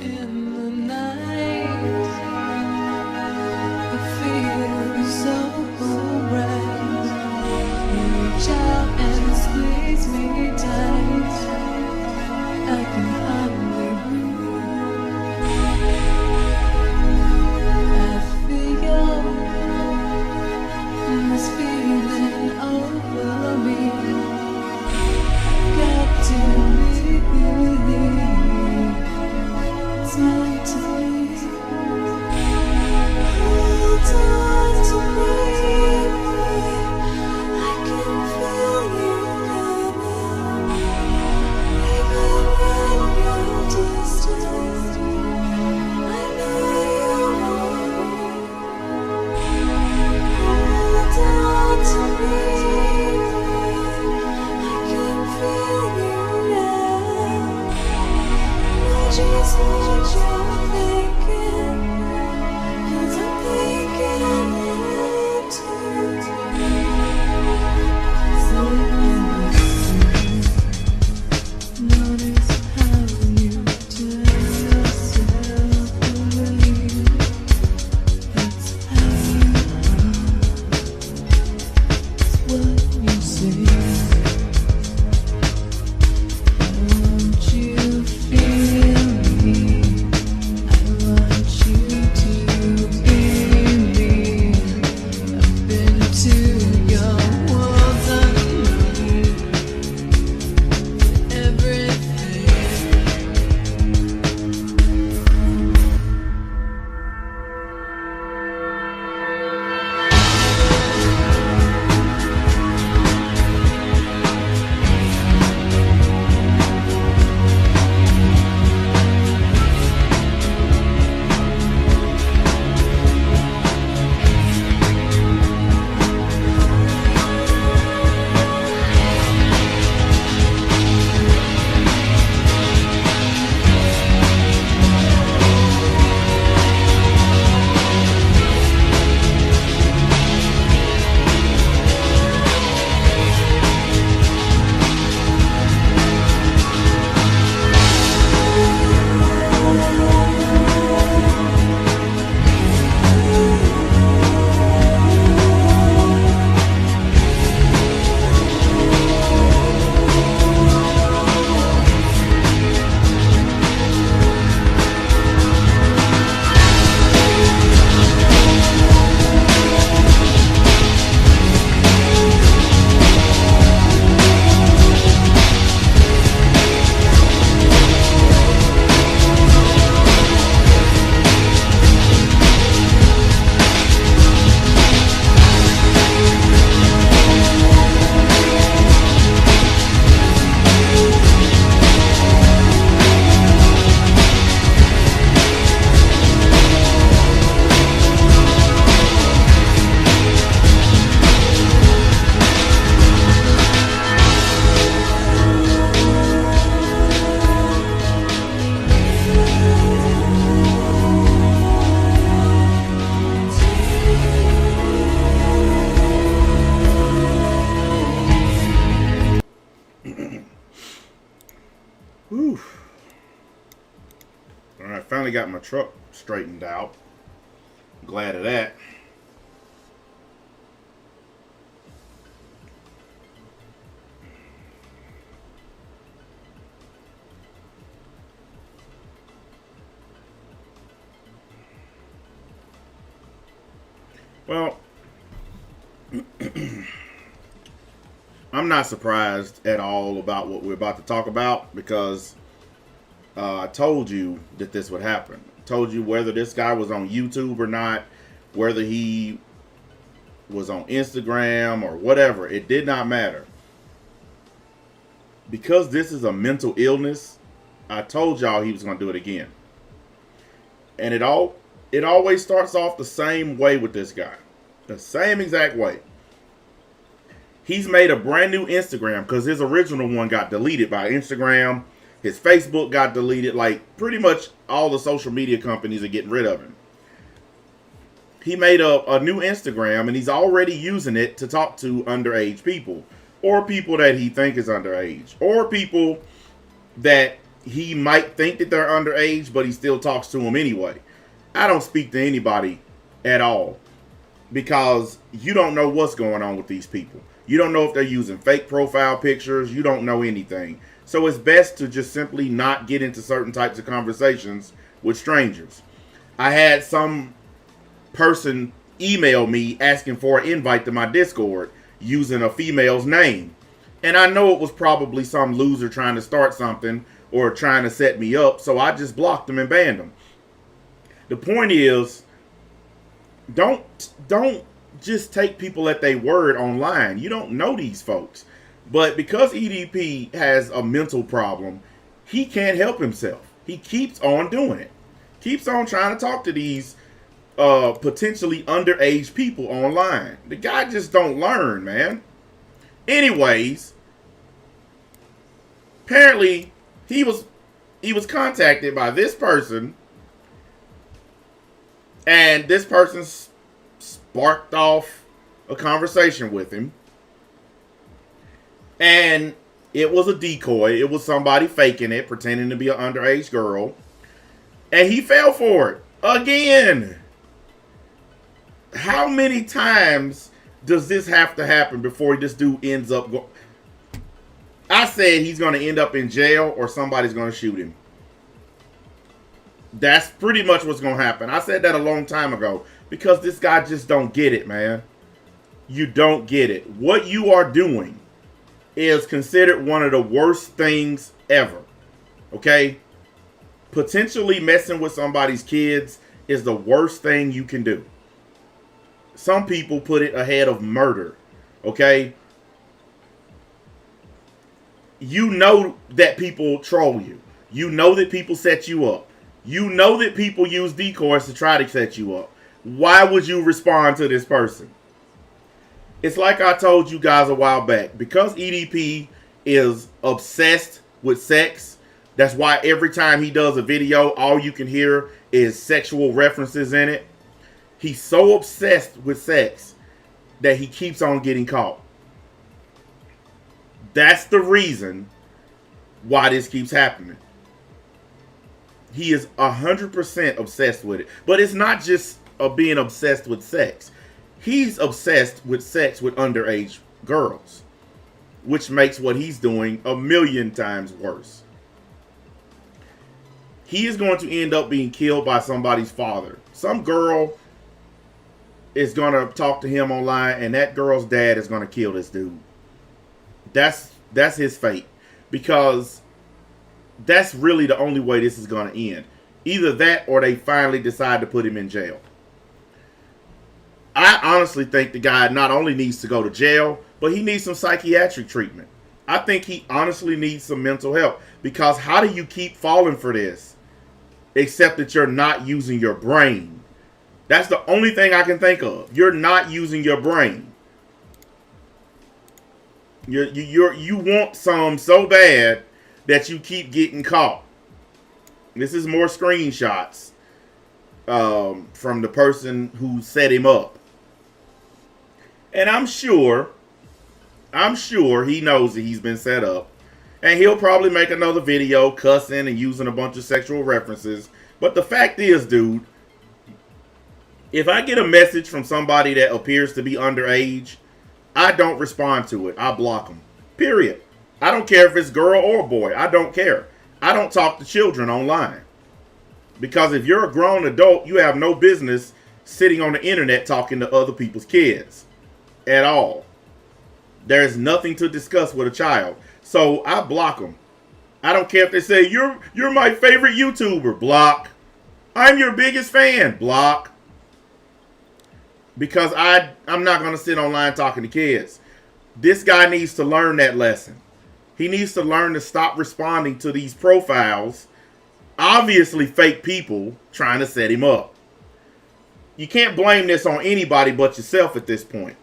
in the night. It feels so right. Reach out and squeeze me tight. I can hardly breathe. I feel this feeling over me. Got to believe it's meant to be. Hold on to me. I can feel you coming. Even when you're distant, I know you want me. Hold on to me. I can feel you now. I just want your thinking, 'cause I'm thinking it too. Notice how you turn yourself away. That's how you are. It's what you say. I want you to feel me. I want you to be me. I've been to your walls underneath everything. Whew. All right, finally got my truck straightened out. Glad of that. Well, I'm not surprised at all about what we're about to talk about because I told you that this would happen. I told you whether this guy was on YouTube or not, whether he was on Instagram or whatever, it did not matter. Because this is a mental illness, I told y'all he was going to do it again. And it always starts off the same way with this guy. The same exact way. He's made a brand new Instagram because his original one got deleted by Instagram. His Facebook got deleted. Like, pretty much all the social media companies are getting rid of him. He made a new Instagram and he's already using it to talk to underage people. Or people that he think is underage. Or people that he might think that they're underage, but he still talks to them anyway. I don't speak to anybody at all because you don't know what's going on with these people. You don't know if they're using fake profile pictures. You don't know anything. So it's best to just simply not get into certain types of conversations with strangers. I had some person email me asking for an invite to my Discord using a female's name. And I know it was probably some loser trying to start something or trying to set me up, so I just blocked them and banned them. The point is, don't just take people at their word online. You don't know these folks. But because EDP has a mental problem, he can't help himself. He keeps on doing it. Keeps on trying to talk to these potentially underage people online. The guy just don't learn, man. Anyways, apparently he was contacted by this person, and this person sparked off a conversation with him. And it was a decoy. It was somebody faking it, pretending to be an underage girl. And he fell for it again. How many times does this have to happen before this dude ends up I said he's going to end up in jail or somebody's going to shoot him. That's pretty much what's going to happen. I said that a long time ago because this guy just don't get it, man. You don't get it. What you are doing is considered one of the worst things ever. Okay? Potentially messing with somebody's kids is the worst thing you can do. Some people put it ahead of murder. Okay? You know that people troll you. You know that people set you up. You know that people use decoys to try to set you up. Why would you respond to this person? It's like I told you guys a while back. Because EDP is obsessed with sex, that's why every time he does a video, all you can hear is sexual references in it. He's so obsessed with sex that he keeps on getting caught. That's the reason why this keeps happening. He is 100% obsessed with it. But it's not just being obsessed with sex. He's obsessed with sex with underage girls, which makes what he's doing a million times worse. He is going to end up being killed by somebody's father. Some girl is going to talk to him online, and that girl's dad is going to kill this dude. That's his fate, because that's really the only way this is going to end. Either that or they finally decide to put him in jail. I honestly think the guy not only needs to go to jail, but he needs some psychiatric treatment. I think he honestly needs some mental help, because how do you keep falling for this except that you're not using your brain? That's the only thing I can think of. You're not using your brain. You want some so bad that you keep getting caught. This is more screenshots from the person who set him up. And I'm sure he knows that he's been set up. And he'll probably make another video cussing and using a bunch of sexual references. But the fact is, dude, if I get a message from somebody that appears to be underage, I don't respond to it. I block them. Period. I don't care if it's girl or boy. I don't care. I don't talk to children online. Because if you're a grown adult, you have no business sitting on the internet talking to other people's kids. At all. There's nothing to discuss with a child. So I block them. I don't care if they say, you're my favorite YouTuber. Block. I'm your biggest fan. Block. Because I'm not going to sit online talking to kids. This guy needs to learn that lesson. He needs to learn to stop responding to these profiles. Obviously fake people trying to set him up. You can't blame this on anybody but yourself at this point.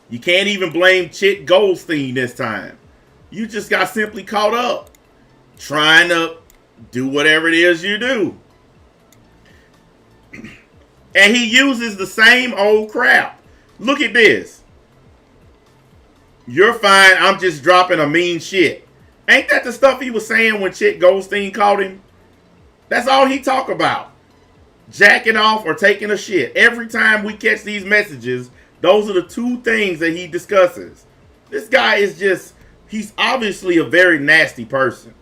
You can't even blame Chick Goldstein this time. You just got simply caught up trying to do whatever it is you do. And he uses the same old crap. Look at this. You're fine. I'm just dropping a mean shit. Ain't that the stuff he was saying when Chick Goldstein called him? That's all he talk about. Jacking off or taking a shit. Every time we catch these messages, those are the two things that he discusses. This guy is just, he's obviously a very nasty person.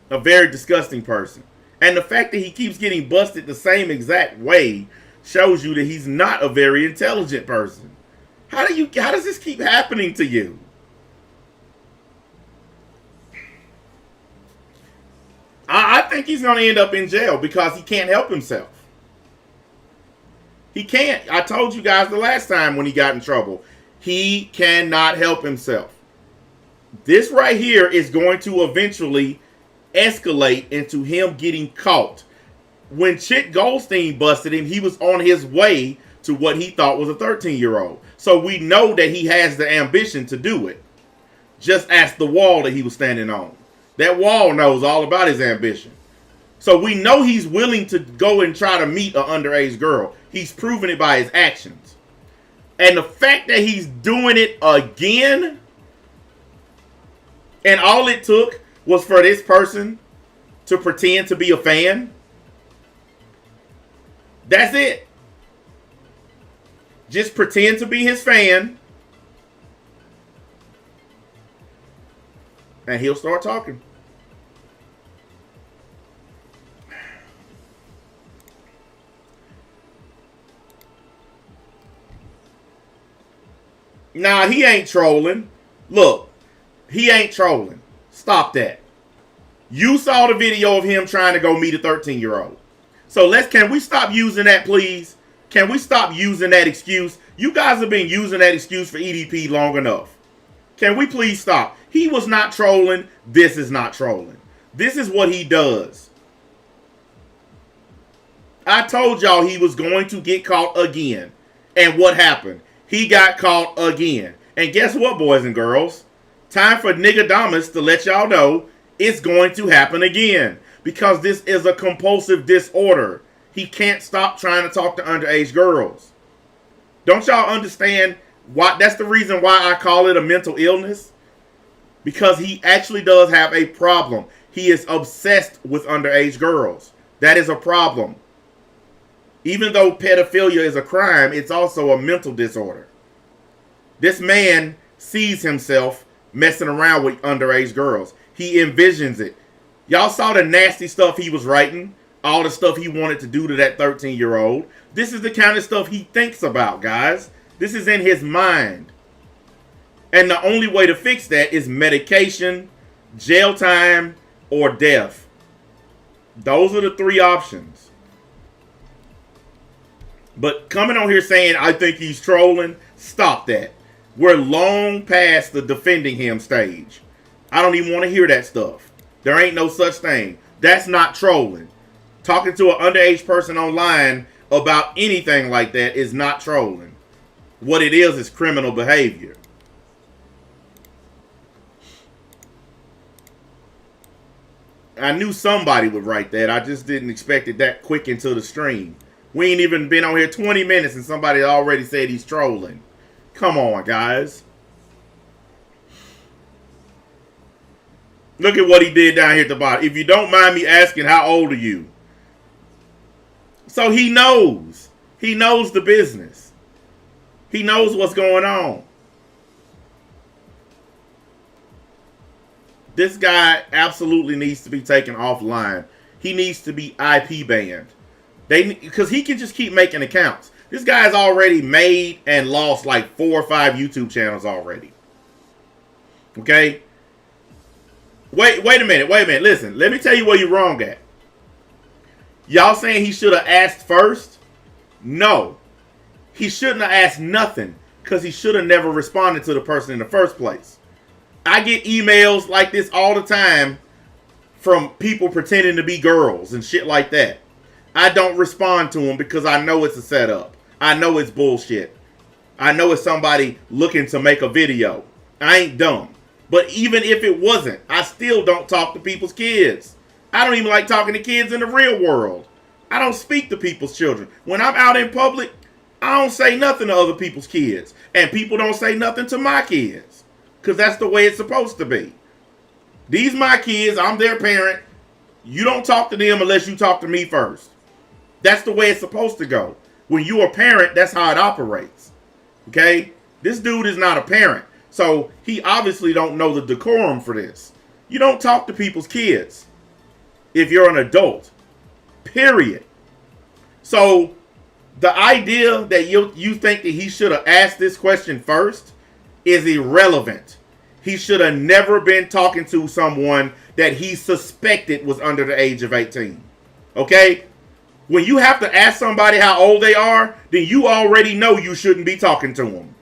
A very disgusting person. And the fact that he keeps getting busted the same exact way shows you that he's not a very intelligent person. How does this keep happening to you? I think he's going to end up in jail because he can't help himself. He can't. I told you guys the last time when he got in trouble. He cannot help himself. This right here is going to eventually escalate into him getting caught. When Chick Goldstein busted him, he was on his way to what he thought was a 13-year-old. So we know that he has the ambition to do it. Just ask the wall that he was standing on. That wall knows all about his ambition. So we know he's willing to go and try to meet an underage girl. He's proven it by his actions. And the fact that he's doing it again, and all it took was for this person to pretend to be a fan. That's it. Just pretend to be his fan. And he'll start talking. Nah, he ain't trolling. Look, he ain't trolling. Stop that. You saw the video of him trying to go meet a 13-year-old. So can we stop using that, please? Can we stop using that excuse? You guys have been using that excuse for EDP long enough. Can we please stop? He was not trolling. This is not trolling. This is what he does. I told y'all he was going to get caught again. And what happened? He got caught again. And guess what, boys and girls? Time for Nigga to let y'all know it's going to happen again. Because this is a compulsive disorder. He can't stop trying to talk to underage girls. Don't y'all understand why? That's the reason why I call it a mental illness. Because he actually does have a problem. He is obsessed with underage girls. That is a problem. Even though pedophilia is a crime, it's also a mental disorder. This man sees himself messing around with underage girls. He envisions it. Y'all saw the nasty stuff he was writing. All the stuff he wanted to do to that 13-year-old. This is the kind of stuff he thinks about, guys. This is in his mind. And the only way to fix that is medication, jail time, or death. Those are the three options. But coming on here saying, I think he's trolling, stop that. We're long past the defending him stage. I don't even want to hear that stuff. There ain't no such thing. That's not trolling. Talking to an underage person online about anything like that is not trolling. What it is criminal behavior. I knew somebody would write that. I just didn't expect it that quick into the stream. We ain't even been on here 20 minutes and somebody already said he's trolling. Come on, guys. Look at what he did down here at the bottom. If you don't mind me asking, how old are you? So he knows. He knows the business. He knows what's going on. This guy absolutely needs to be taken offline. He needs to be IP banned. Because he can just keep making accounts. This guy's already made and lost like 4 or 5 YouTube channels already. Okay? Wait a minute. Listen, let me tell you where you're wrong at. Y'all saying he should have asked first? No. He shouldn't have asked nothing. Because he should have never responded to the person in the first place. I get emails like this all the time from people pretending to be girls and shit like that. I don't respond to them because I know it's a setup. I know it's bullshit. I know it's somebody looking to make a video. I ain't dumb. But even if it wasn't, I still don't talk to people's kids. I don't even like talking to kids in the real world. I don't speak to people's children. When I'm out in public, I don't say nothing to other people's kids. And people don't say nothing to my kids. Because that's the way it's supposed to be. These my kids. I'm their parent. You don't talk to them unless you talk to me first. That's the way it's supposed to go. When you're a parent, that's how it operates. Okay? This dude is not a parent. So he obviously don't know the decorum for this. You don't talk to people's kids if you're an adult. Period. So the idea that you think that he should have asked this question first is irrelevant. He should have never been talking to someone that he suspected was under the age of 18. Okay? When you have to ask somebody how old they are, then you already know you shouldn't be talking to them.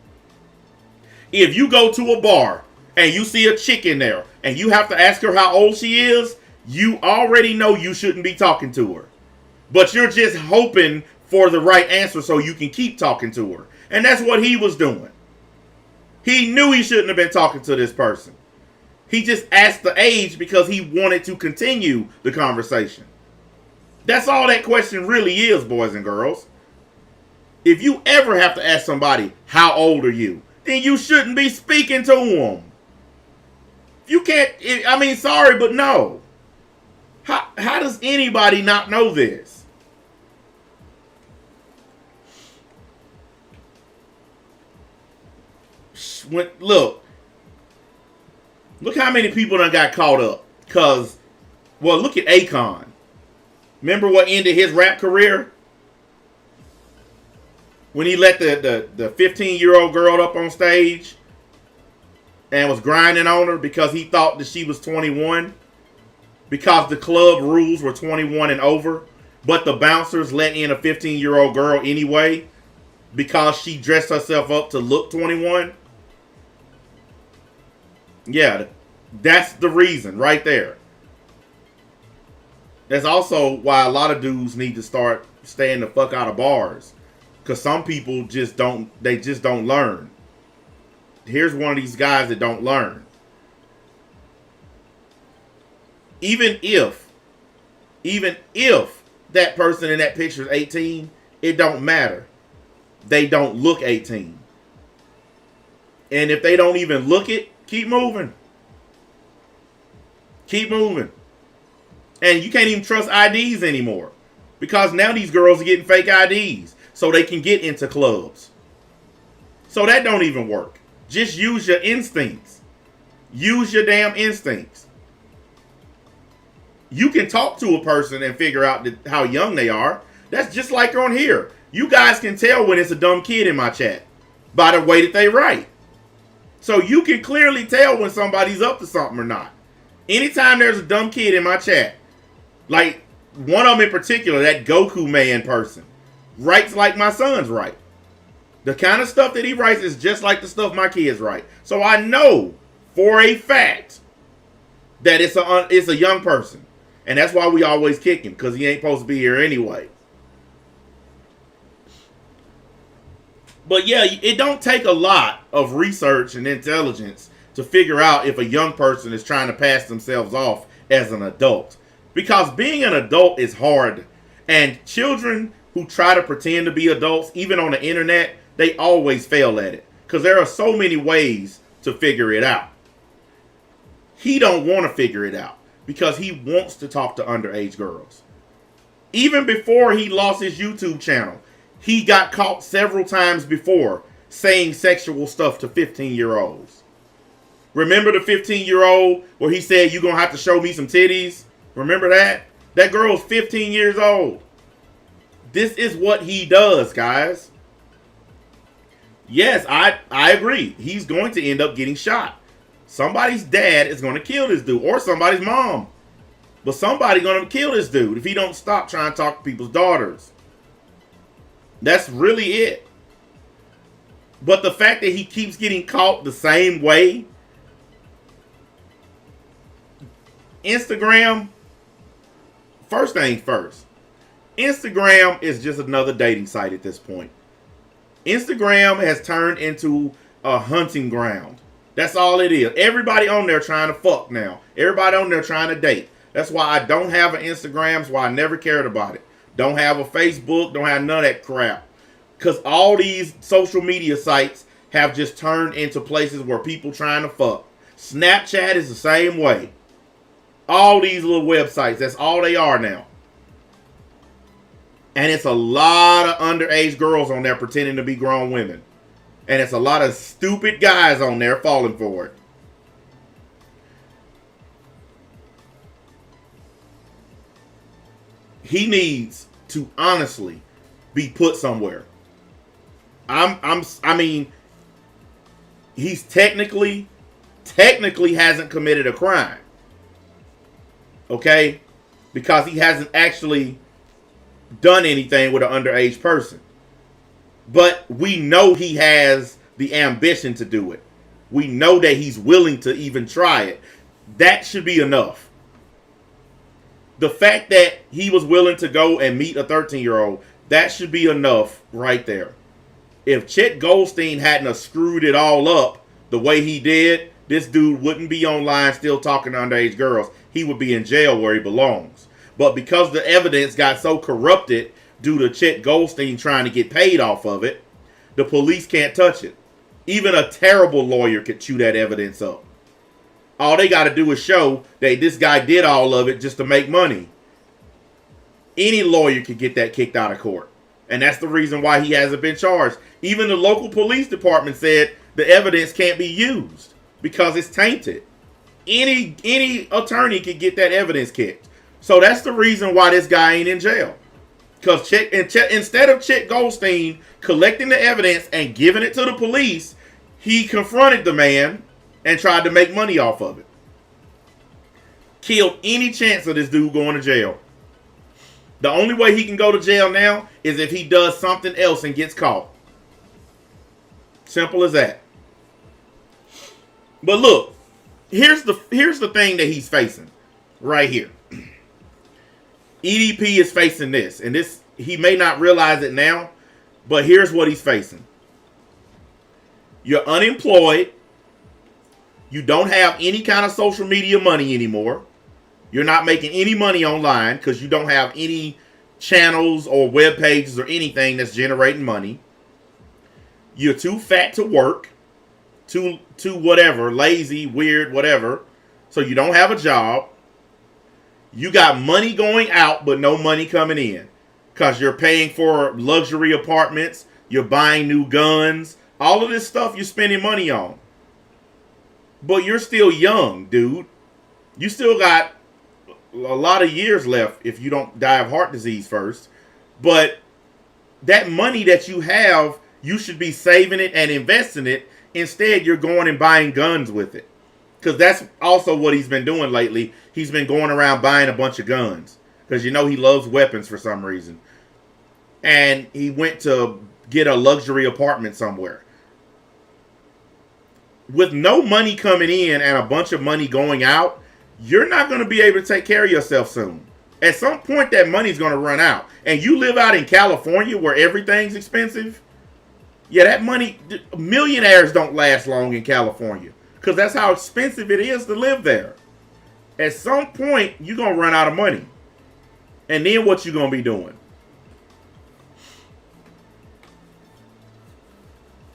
If you go to a bar and you see a chick in there and you have to ask her how old she is, you already know you shouldn't be talking to her. But you're just hoping for the right answer so you can keep talking to her. And that's what he was doing. He knew he shouldn't have been talking to this person. He just asked the age because he wanted to continue the conversation. That's all that question really is, boys and girls. If you ever have to ask somebody, how old are you? Then you shouldn't be speaking to them. You can't, I mean, sorry, but no. How does anybody not know this? Look how many people done got caught up. Because, well, look at Akon. Remember what ended his rap career? When he let the 15-year-old girl up on stage and was grinding on her because he thought that she was 21. Because the club rules were 21 and over. But the bouncers let in a 15-year-old girl anyway because she dressed herself up to look 21. Yeah, that's the reason right there. That's also why a lot of dudes need to start staying the fuck out of bars. Because some people just don't learn. Here's one of these guys that don't learn. Even if that person in that picture is 18, it don't matter. They don't look 18. And if they don't even look it, keep moving. Keep moving. And you can't even trust IDs anymore. Because now these girls are getting fake IDs. So they can get into clubs. So that don't even work. Just use your instincts. Use your damn instincts. You can talk to a person and figure out how young they are. That's just like on here. You guys can tell when it's a dumb kid in my chat by the way that they write. So you can clearly tell when somebody's up to something or not. Anytime there's a dumb kid in my chat, like one of them in particular, that Goku man person, writes like my sons write. The kind of stuff that he writes is just like the stuff my kids write. So I know for a fact that it's a young person. And that's why we always kick him, because he ain't supposed to be here anyway. But yeah, it don't take a lot of research and intelligence to figure out if a young person is trying to pass themselves off as an adult. Because being an adult is hard. And children who try to pretend to be adults, even on the internet, they always fail at it. Because there are so many ways to figure it out. He don't want to figure it out. Because he wants to talk to underage girls. Even before he lost his YouTube channel, he got caught several times before saying sexual stuff to 15-year-olds. Remember the 15-year-old where he said, "You're going to have to show me some titties"? Remember that? That girl's 15 years old. This is what he does, guys. Yes, I agree. He's going to end up getting shot. Somebody's dad is going to kill this dude, or somebody's mom. But somebody's going to kill this dude if he don't stop trying to talk to people's daughters. That's really it. But the fact that he keeps getting caught the same way. Instagram, first thing first. Instagram is just another dating site at this point. Instagram has turned into a hunting ground. That's all it is. Everybody on there trying to fuck now. Everybody on there trying to date. That's why I don't have an Instagram. That's why I never cared about it. Don't have a Facebook. Don't have none of that crap. Because all these social media sites have just turned into places where people trying to fuck. Snapchat is the same way. All these little websites, that's all they are now. And it's a lot of underage girls on there pretending to be grown women. And it's a lot of stupid guys on there falling for it. He needs to honestly be put somewhere. I mean, he's technically hasn't committed a crime. Okay? Because he hasn't actually done anything with an underage person. But we know he has the ambition to do it. We know that he's willing to even try it. That should be enough. The fact that he was willing to go and meet a 13-year-old, that should be enough right there. If Chet Goldstein hadn't have screwed it all up the way he did, this dude wouldn't be online still talking to underage girls. He would be in jail where he belongs. But because the evidence got so corrupted due to Chet Goldstein trying to get paid off of it, the police can't touch it. Even a terrible lawyer could chew that evidence up. All they got to do is show that this guy did all of it just to make money. Any lawyer could get that kicked out of court. And that's the reason why he hasn't been charged. Even the local police department said the evidence can't be used because it's tainted. Any attorney could get that evidence kicked. So that's the reason why this guy ain't in jail. Because instead of Chet Goldstein collecting the evidence and giving it to the police, he confronted the man and tried to make money off of it. Killed any chance of this dude going to jail. The only way he can go to jail now is if he does something else and gets caught. Simple as that. But look, here's the thing that he's facing right here. EDP is facing this, and this he may not realize it now, but here's what he's facing. You're unemployed. You don't have any kind of social media money anymore. You're not making any money online because you don't have any channels or web pages or anything that's generating money. You're too fat to work, too whatever, lazy, weird, whatever. So you don't have a job. You got money going out, but no money coming in. Because you're paying for luxury apartments. You're buying new guns. All of this stuff you're spending money on. But you're still young, dude. You still got a lot of years left if you don't die of heart disease first. But that money that you have, you should be saving it and investing it. Instead, you're going and buying guns with it. Because that's also what he's been doing lately. He's been going around buying a bunch of guns. Because you know he loves weapons for some reason. And he went to get a luxury apartment somewhere. With no money coming in and a bunch of money going out, you're not going to be able to take care of yourself soon. At some point, that money's going to run out. And you live out in California where everything's expensive. Yeah, that money, millionaires don't last long in California. Because that's how expensive it is to live there. At some point, you're going to run out of money. And then what you going to be doing?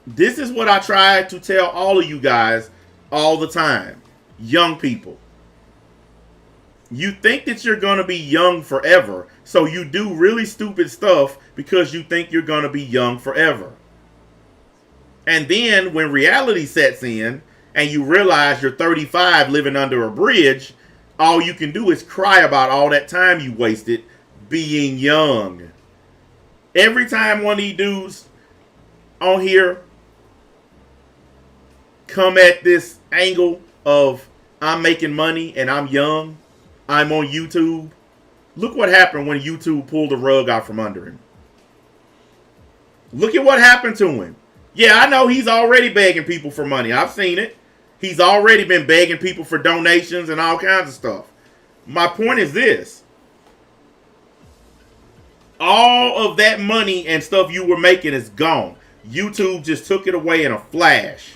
This is what I try to tell all of you guys all the time. Young people. You think that you're going to be young forever. So you do really stupid stuff because you think you're going to be young forever. And then when reality sets in and you realize you're 35 living under a bridge, all you can do is cry about all that time you wasted being young. Every time one of these dudes on here come at this angle of I'm making money and I'm young, I'm on YouTube, look what happened when YouTube pulled the rug out from under him. Look at what happened to him. Yeah, I know he's already begging people for money. I've seen it. He's already been begging people for donations and all kinds of stuff. My point is this. All of that money and stuff you were making is gone. YouTube just took it away in a flash.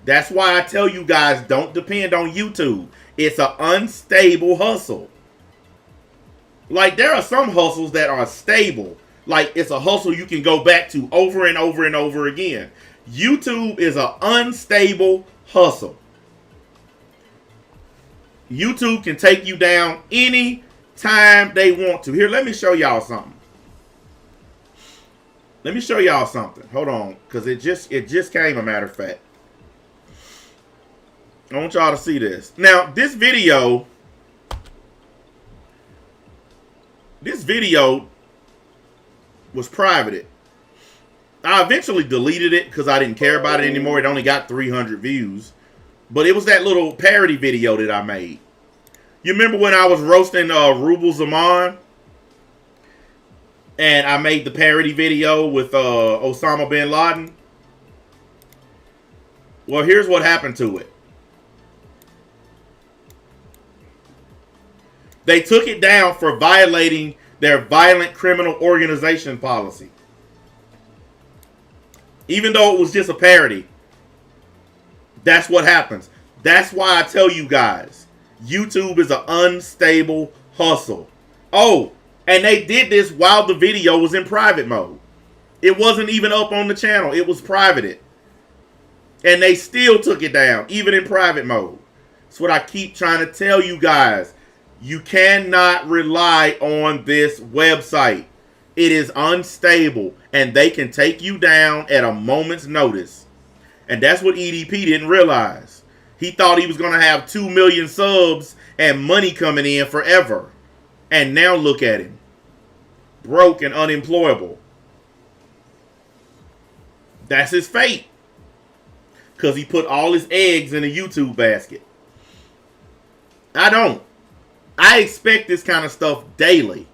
That's why I tell you guys, don't depend on YouTube. It's an unstable hustle. Like, there are some hustles that are stable. Like, it's a hustle you can go back to over and over and over again. YouTube is an unstable hustle. YouTube can take you down any time they want to. Here, let me show y'all something. Let me show y'all something. Hold on, because it just came, a matter of fact. I want y'all to see this. Now, this video was privated. I eventually deleted it because I didn't care about it anymore. It only got 300 views. But it was that little parody video that I made. You remember when I was roasting Rubel Zaman? And I made the parody video with Osama bin Laden? Well, here's what happened to it. They took it down for violating their violent criminal organization policy. Even though it was just a parody. That's what happens. That's why I tell you guys, YouTube is an unstable hustle. Oh, and they did this while the video was in private mode. It wasn't even up on the channel. It was privated. And they still took it down, even in private mode. That's what I keep trying to tell you guys. You cannot rely on this website. It is unstable, and they can take you down at a moment's notice. And that's what EDP didn't realize. He thought he was going to have 2 million subs and money coming in forever. And now look at him. Broke and unemployable. That's his fate. Because he put all his eggs in a YouTube basket. I don't. I expect this kind of stuff daily.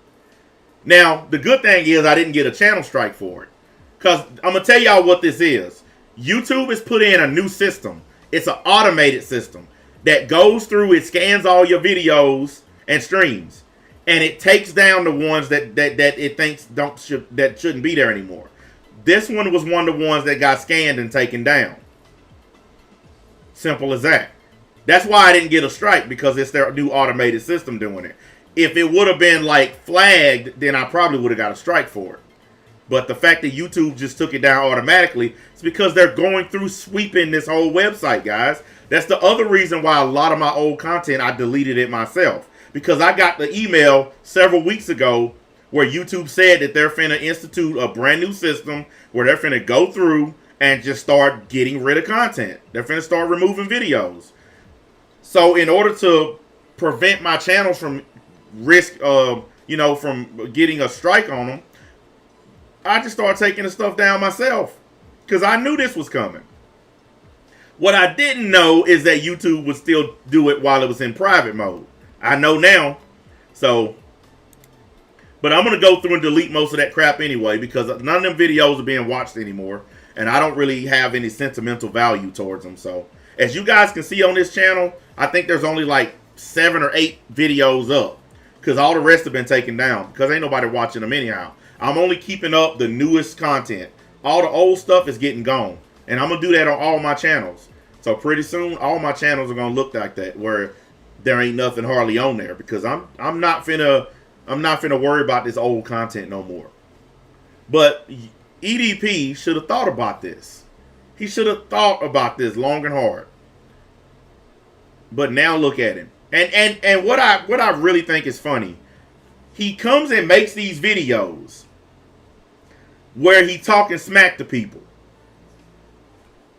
Now, the good thing is I didn't get a channel strike for it. Because I'm going to tell y'all what this is. YouTube has put in a new system. It's an automated system that goes through, it scans all your videos and streams. And it takes down the ones that it thinks that shouldn't be there anymore. This one was one of the ones that got scanned and taken down. Simple as that. That's why I didn't get a strike, because it's their new automated system doing it. If it would have been like flagged, then I probably would have got a strike for it. But the fact that YouTube just took it down automatically is because they're going through sweeping this whole website, guys. That's the other reason why a lot of my old content, I deleted it myself. Because I got the email several weeks ago where YouTube said that they're finna institute a brand new system where they're finna go through and just start getting rid of content. They're finna start removing videos. So in order to prevent my channels from from getting a strike on them, I just started taking the stuff down myself. Because I knew this was coming. What I didn't know is that YouTube would still do it while it was in private mode. I know now. So, but I'm going to go through and delete most of that crap anyway, because none of them videos are being watched anymore. And I don't really have any sentimental value towards them. So, as you guys can see on this channel, I think there's only like 7 or 8 videos up. Because all the rest have been taken down. Because ain't nobody watching them anyhow. I'm only keeping up the newest content. All the old stuff is getting gone. And I'm going to do that on all my channels. So pretty soon, all my channels are going to look like that, where there ain't nothing hardly on there. Because I'm not finna worry about this old content no more. But EDP should have thought about this. He should have thought about this long and hard. But now look at him. And what I really think is funny, he comes and makes these videos where he talking smack to people.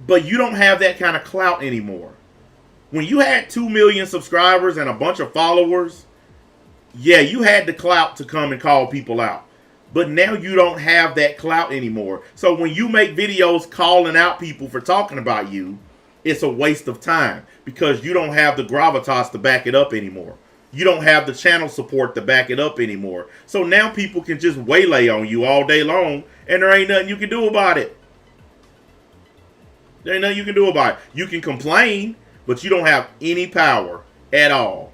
But you don't have that kind of clout anymore. When you had 2 million subscribers and a bunch of followers, yeah, you had the clout to come and call people out. But now you don't have that clout anymore. So when you make videos calling out people for talking about you, it's a waste of time. Because you don't have the gravitas to back it up anymore. You don't have the channel support to back it up anymore. So now people can just waylay on you all day long, and there ain't nothing you can do about it. There ain't nothing you can do about it. You can complain, but you don't have any power at all.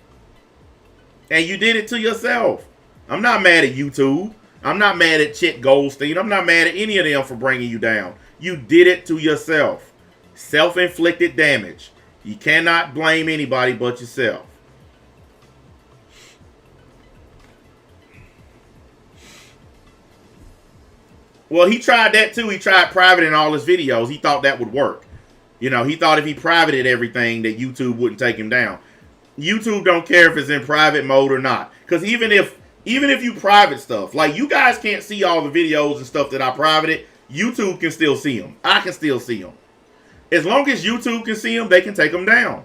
And you did it to yourself. I'm not mad at YouTube. I'm not mad at Chet Goldstein. I'm not mad at any of them for bringing you down. You did it to yourself. Self-inflicted damage. You cannot blame anybody but yourself. Well, he tried that too. He tried privating all his videos. He thought that would work. You know, he thought if he privated everything that YouTube wouldn't take him down. YouTube don't care if it's in private mode or not. Because even if you private stuff, like you guys can't see all the videos and stuff that I privated, YouTube can still see them. I can still see them. As long as YouTube can see them, they can take them down.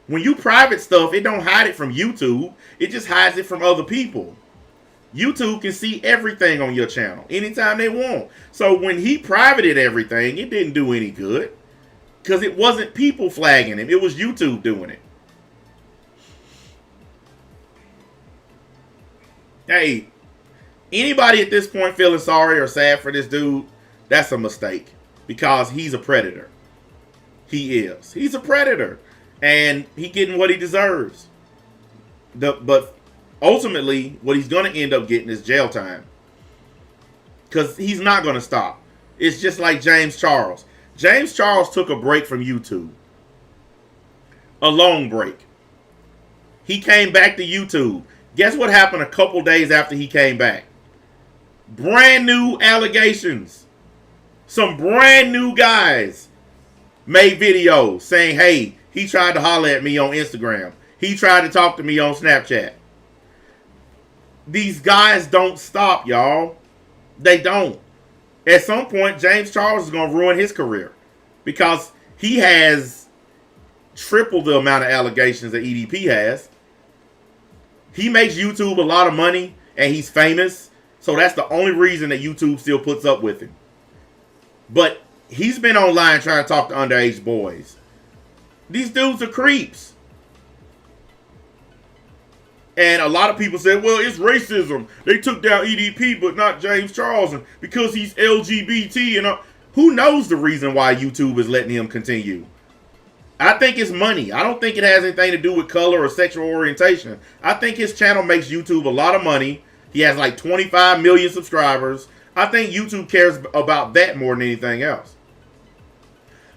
When you private stuff, it don't hide it from YouTube. It just hides it from other people. YouTube can see everything on your channel anytime they want. So when he privated everything, it didn't do any good. Because it wasn't people flagging him. It was YouTube doing it. Hey, anybody at this point feeling sorry or sad for this dude, that's a mistake. Because he's a predator. He is. He's a predator. And he getting what he deserves. But ultimately, what he's going to end up getting is jail time. Because he's not going to stop. It's just like James Charles. James Charles took a break from YouTube. A long break. He came back to YouTube. Guess what happened a couple days after he came back? Brand new allegations. Some brand new guys made videos saying, hey, he tried to holler at me on Instagram. He tried to talk to me on Snapchat. These guys don't stop, y'all. They don't. At some point, James Charles is going to ruin his career. Because he has triple the amount of allegations that EDP has. He makes YouTube a lot of money, and he's famous. So that's the only reason that YouTube still puts up with him. But he's been online trying to talk to underage boys. These dudes are creeps. And a lot of people say, well, it's racism. They took down EDP, but not James Charles. And because he's LGBT. And who knows the reason why YouTube is letting him continue? I think it's money. I don't think it has anything to do with color or sexual orientation. I think his channel makes YouTube a lot of money. He has like 25 million subscribers. I think YouTube cares about that more than anything else.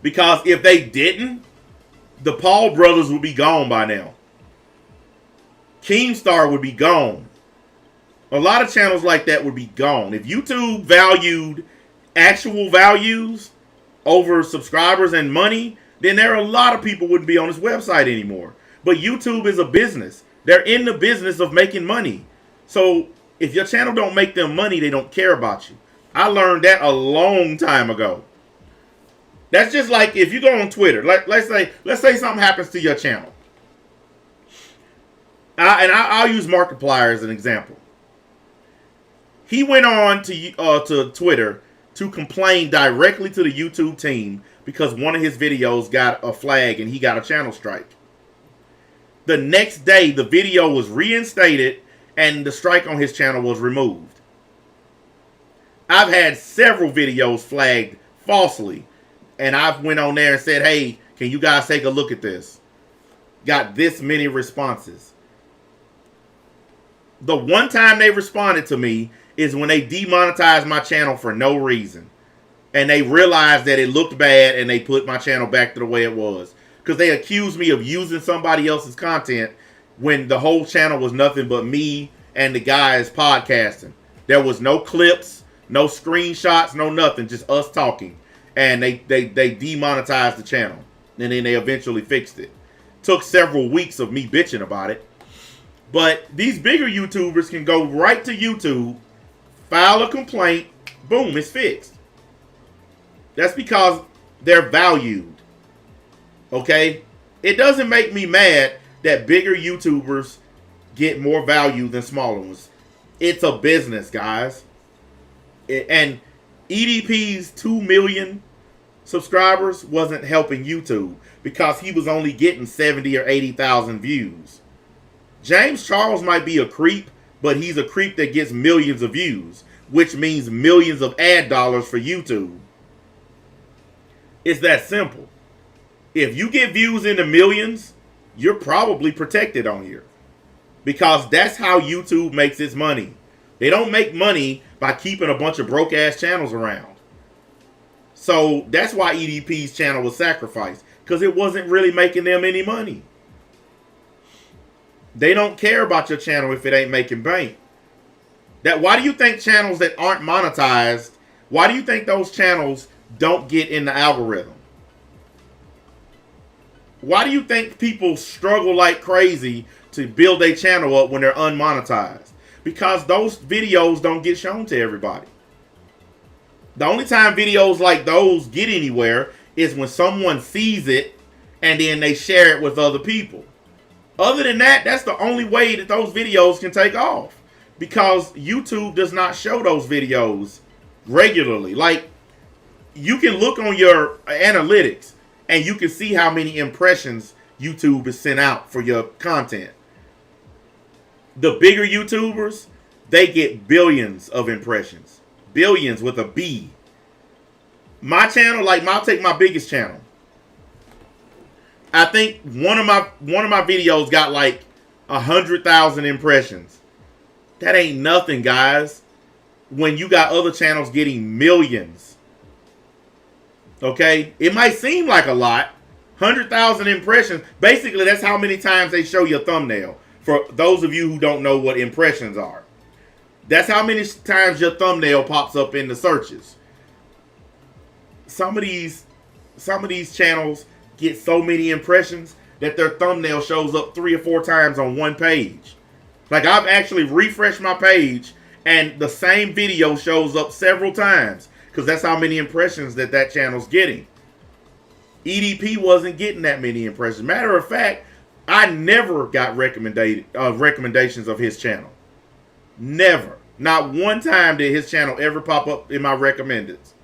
Because if they didn't, the Paul brothers would be gone by now. Keemstar would be gone. A lot of channels like that would be gone. If YouTube valued actual values over subscribers and money, then there are a lot of people wouldn't be on his website anymore. But YouTube is a business. They're in the business of making money. So if your channel don't make them money, they don't care about you. I learned that a long time ago. That's just like if you go on Twitter. Let's say something happens to your channel. I'll use Markiplier as an example. He went on to Twitter to complain directly to the YouTube team because one of his videos got a flag and he got a channel strike. The next day, the video was reinstated and the strike on his channel was removed. I've had several videos flagged falsely, and I've went on there and said, hey, can you guys take a look at this? Got this many responses. The one time they responded to me is when they demonetized my channel for no reason. And they realized that it looked bad and they put my channel back to the way it was. Because they accused me of using somebody else's content when the whole channel was nothing but me and the guys podcasting. There was no clips, no screenshots, no nothing, just us talking. And they demonetized the channel. And then they eventually fixed it. Took several weeks of me bitching about it. But these bigger YouTubers can go right to YouTube, file a complaint, boom, it's fixed. That's because they're valued. Okay? It doesn't make me mad that bigger YouTubers get more value than smaller ones. It's a business, guys. And EDP's 2 million subscribers wasn't helping YouTube because he was only getting 70 or 80,000 views. James Charles might be a creep, but he's a creep that gets millions of views, which means millions of ad dollars for YouTube. It's that simple. If you get views in the millions, you're probably protected on here. Because that's how YouTube makes its money. They don't make money by keeping a bunch of broke-ass channels around. So that's why EDP's channel was sacrificed. Because it wasn't really making them any money. They don't care about your channel if it ain't making bank. Why do you think channels that aren't monetized, why do you think those channels don't get in the algorithm? Why do you think people struggle like crazy to build their channel up when they're unmonetized? Because those videos don't get shown to everybody. The only time videos like those get anywhere is when someone sees it and then they share it with other people. Other than that, that's the only way that those videos can take off. Because YouTube does not show those videos regularly. Like, you can look on your analytics and you can see how many impressions YouTube has sent out for your content. The bigger YouTubers, they get billions of impressions. Billions with a B. My channel, like I'll take my biggest channel. I think one of my videos got like 100,000 impressions. That ain't nothing, guys. When you got other channels getting millions. Okay? It might seem like a lot. 100,000 impressions. Basically, that's how many times they show your thumbnail. For those of you who don't know what impressions are. That's how many times your thumbnail pops up in the searches. Some of these channels get so many impressions that their thumbnail shows up 3 or 4 times on one page. Like, I've actually refreshed my page and the same video shows up several times because that's how many impressions that channel's getting. EDP wasn't getting that many impressions. Matter of fact, I never got recommendations of his channel. Never. Not one time did his channel ever pop up in my recommendeds.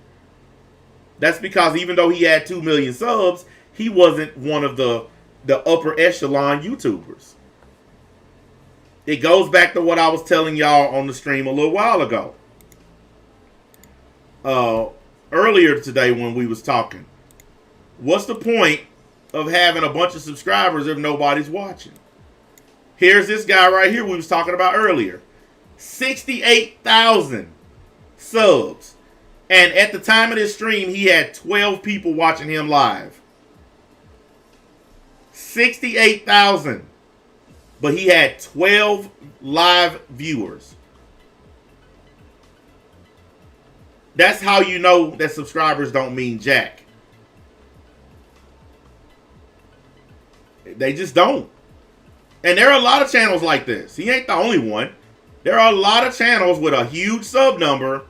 That's because even though he had 2 million subs, he wasn't one of the upper echelon YouTubers. It goes back to what I was telling y'all on the stream a little while ago. Earlier today when we was talking. What's the point of having a bunch of subscribers if nobody's watching? Here's this guy right here we was talking about earlier. 68,000 subs. And at the time of this stream, he had 12 people watching him live. 68,000. But he had 12 live viewers. That's how you know that subscribers don't mean jack. They just don't. And there are a lot of channels like this. He ain't the only one. There are a lot of channels with a huge sub number,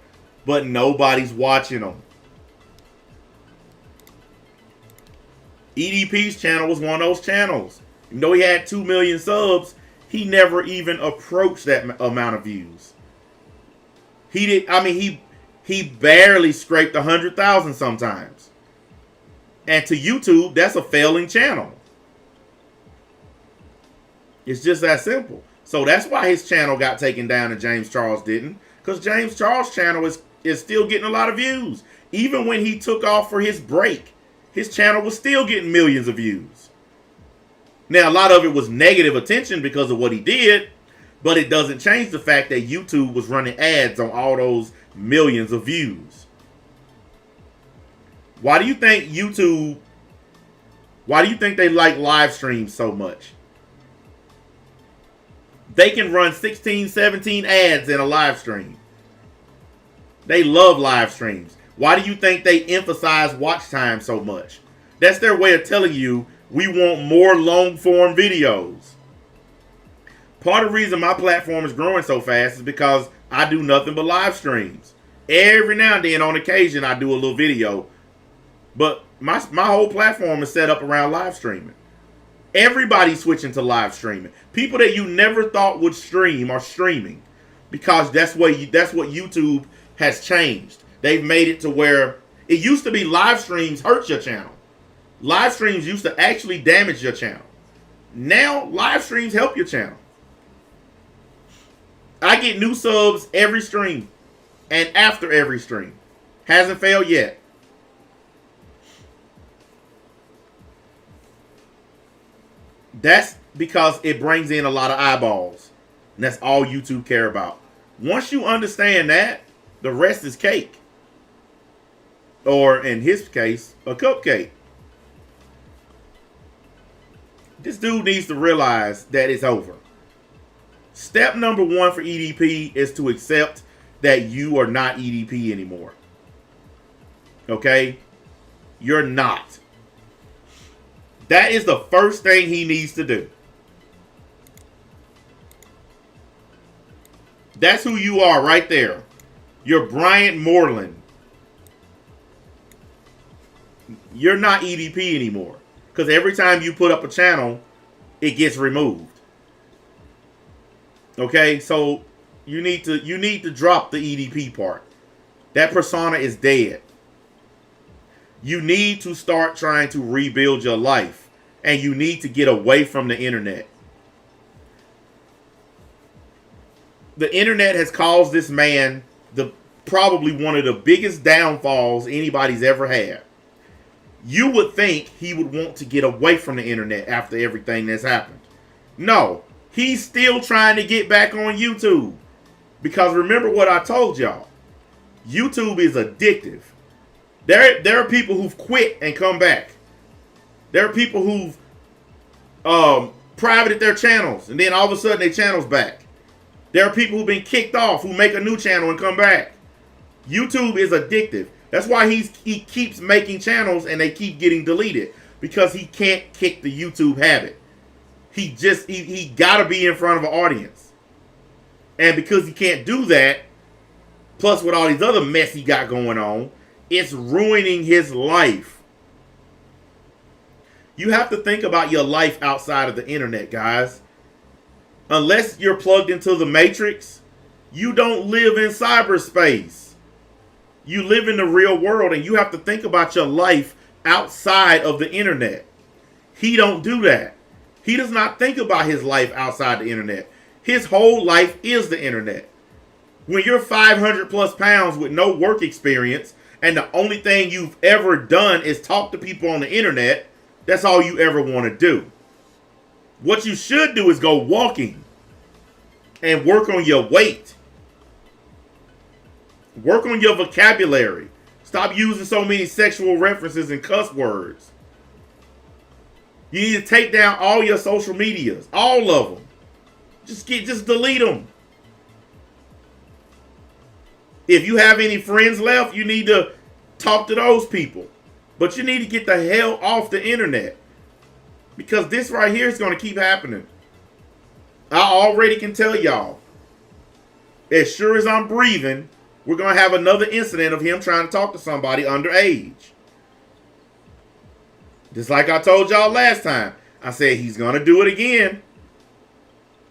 but nobody's watching them. EDP's channel was one of those channels. Even though he had 2 million subs, he never even approached that amount of views. He barely scraped 100,000 sometimes. And to YouTube, that's a failing channel. It's just that simple. So that's why his channel got taken down and James Charles didn't. Because James Charles' channel is still getting a lot of views. Even when he took off for his break, his channel was still getting millions of views. Now, a lot of it was negative attention because of what he did, but it doesn't change the fact that YouTube was running ads on all those millions of views. Why do you think they like live streams so much? They can run 16, 17 ads in a live stream. They love live streams. Why do you think they emphasize watch time so much? That's their way of telling you, we want more long form videos. Part of the reason my platform is growing so fast is because I do nothing but live streams. Every now and then, on occasion, I do a little video. But my whole platform is set up around live streaming. Everybody's switching to live streaming. People that you never thought would stream are streaming. Because that's what YouTube has changed. They've made it to where it used to be live streams hurt your channel. Live streams used to actually damage your channel. Now, live streams help your channel. I get new subs every stream and after every stream. Hasn't failed yet. That's because it brings in a lot of eyeballs. And that's all YouTube care about. Once you understand that, the rest is cake. Or, in his case, a cupcake. This dude needs to realize that it's over. Step number 1 for EDP is to accept that you are not EDP anymore. Okay? You're not. That is the first thing he needs to do. That's who you are right there. You're Bryant Moreland. You're not EDP anymore. Because every time you put up a channel, it gets removed. Okay, so you need to drop the EDP part. That persona is dead. You need to start trying to rebuild your life. And you need to get away from the internet. The internet has caused this man probably one of the biggest downfalls anybody's ever had. You would think he would want to get away from the internet after everything that's happened. No, he's still trying to get back on YouTube. Because remember what I told y'all. YouTube is addictive. There are people who've quit and come back. There are people who've privated their channels and then all of a sudden their channel's back. There are people who've been kicked off who make a new channel and come back. YouTube is addictive. That's why he keeps making channels and they keep getting deleted. Because he can't kick the YouTube habit. He gotta be in front of an audience. And because he can't do that, plus with all these other mess he got going on, it's ruining his life. You have to think about your life outside of the internet, guys. Unless you're plugged into the Matrix, you don't live in cyberspace. You live in the real world and you have to think about your life outside of the internet. He don't do that. He does not think about his life outside the internet. His whole life is the internet. When you're 500 plus pounds with no work experience and the only thing you've ever done is talk to people on the internet, that's all you ever want to do. What you should do is go walking and work on your weight. Work on your vocabulary. Stop using so many sexual references and cuss words. You need to take down all your social medias. All of them. Just delete them. If you have any friends left, you need to talk to those people. But you need to get the hell off the internet. Because this right here is going to keep happening. I already can tell y'all. As sure as I'm breathing, we're going to have another incident of him trying to talk to somebody underage. Just like I told y'all last time. I said he's going to do it again.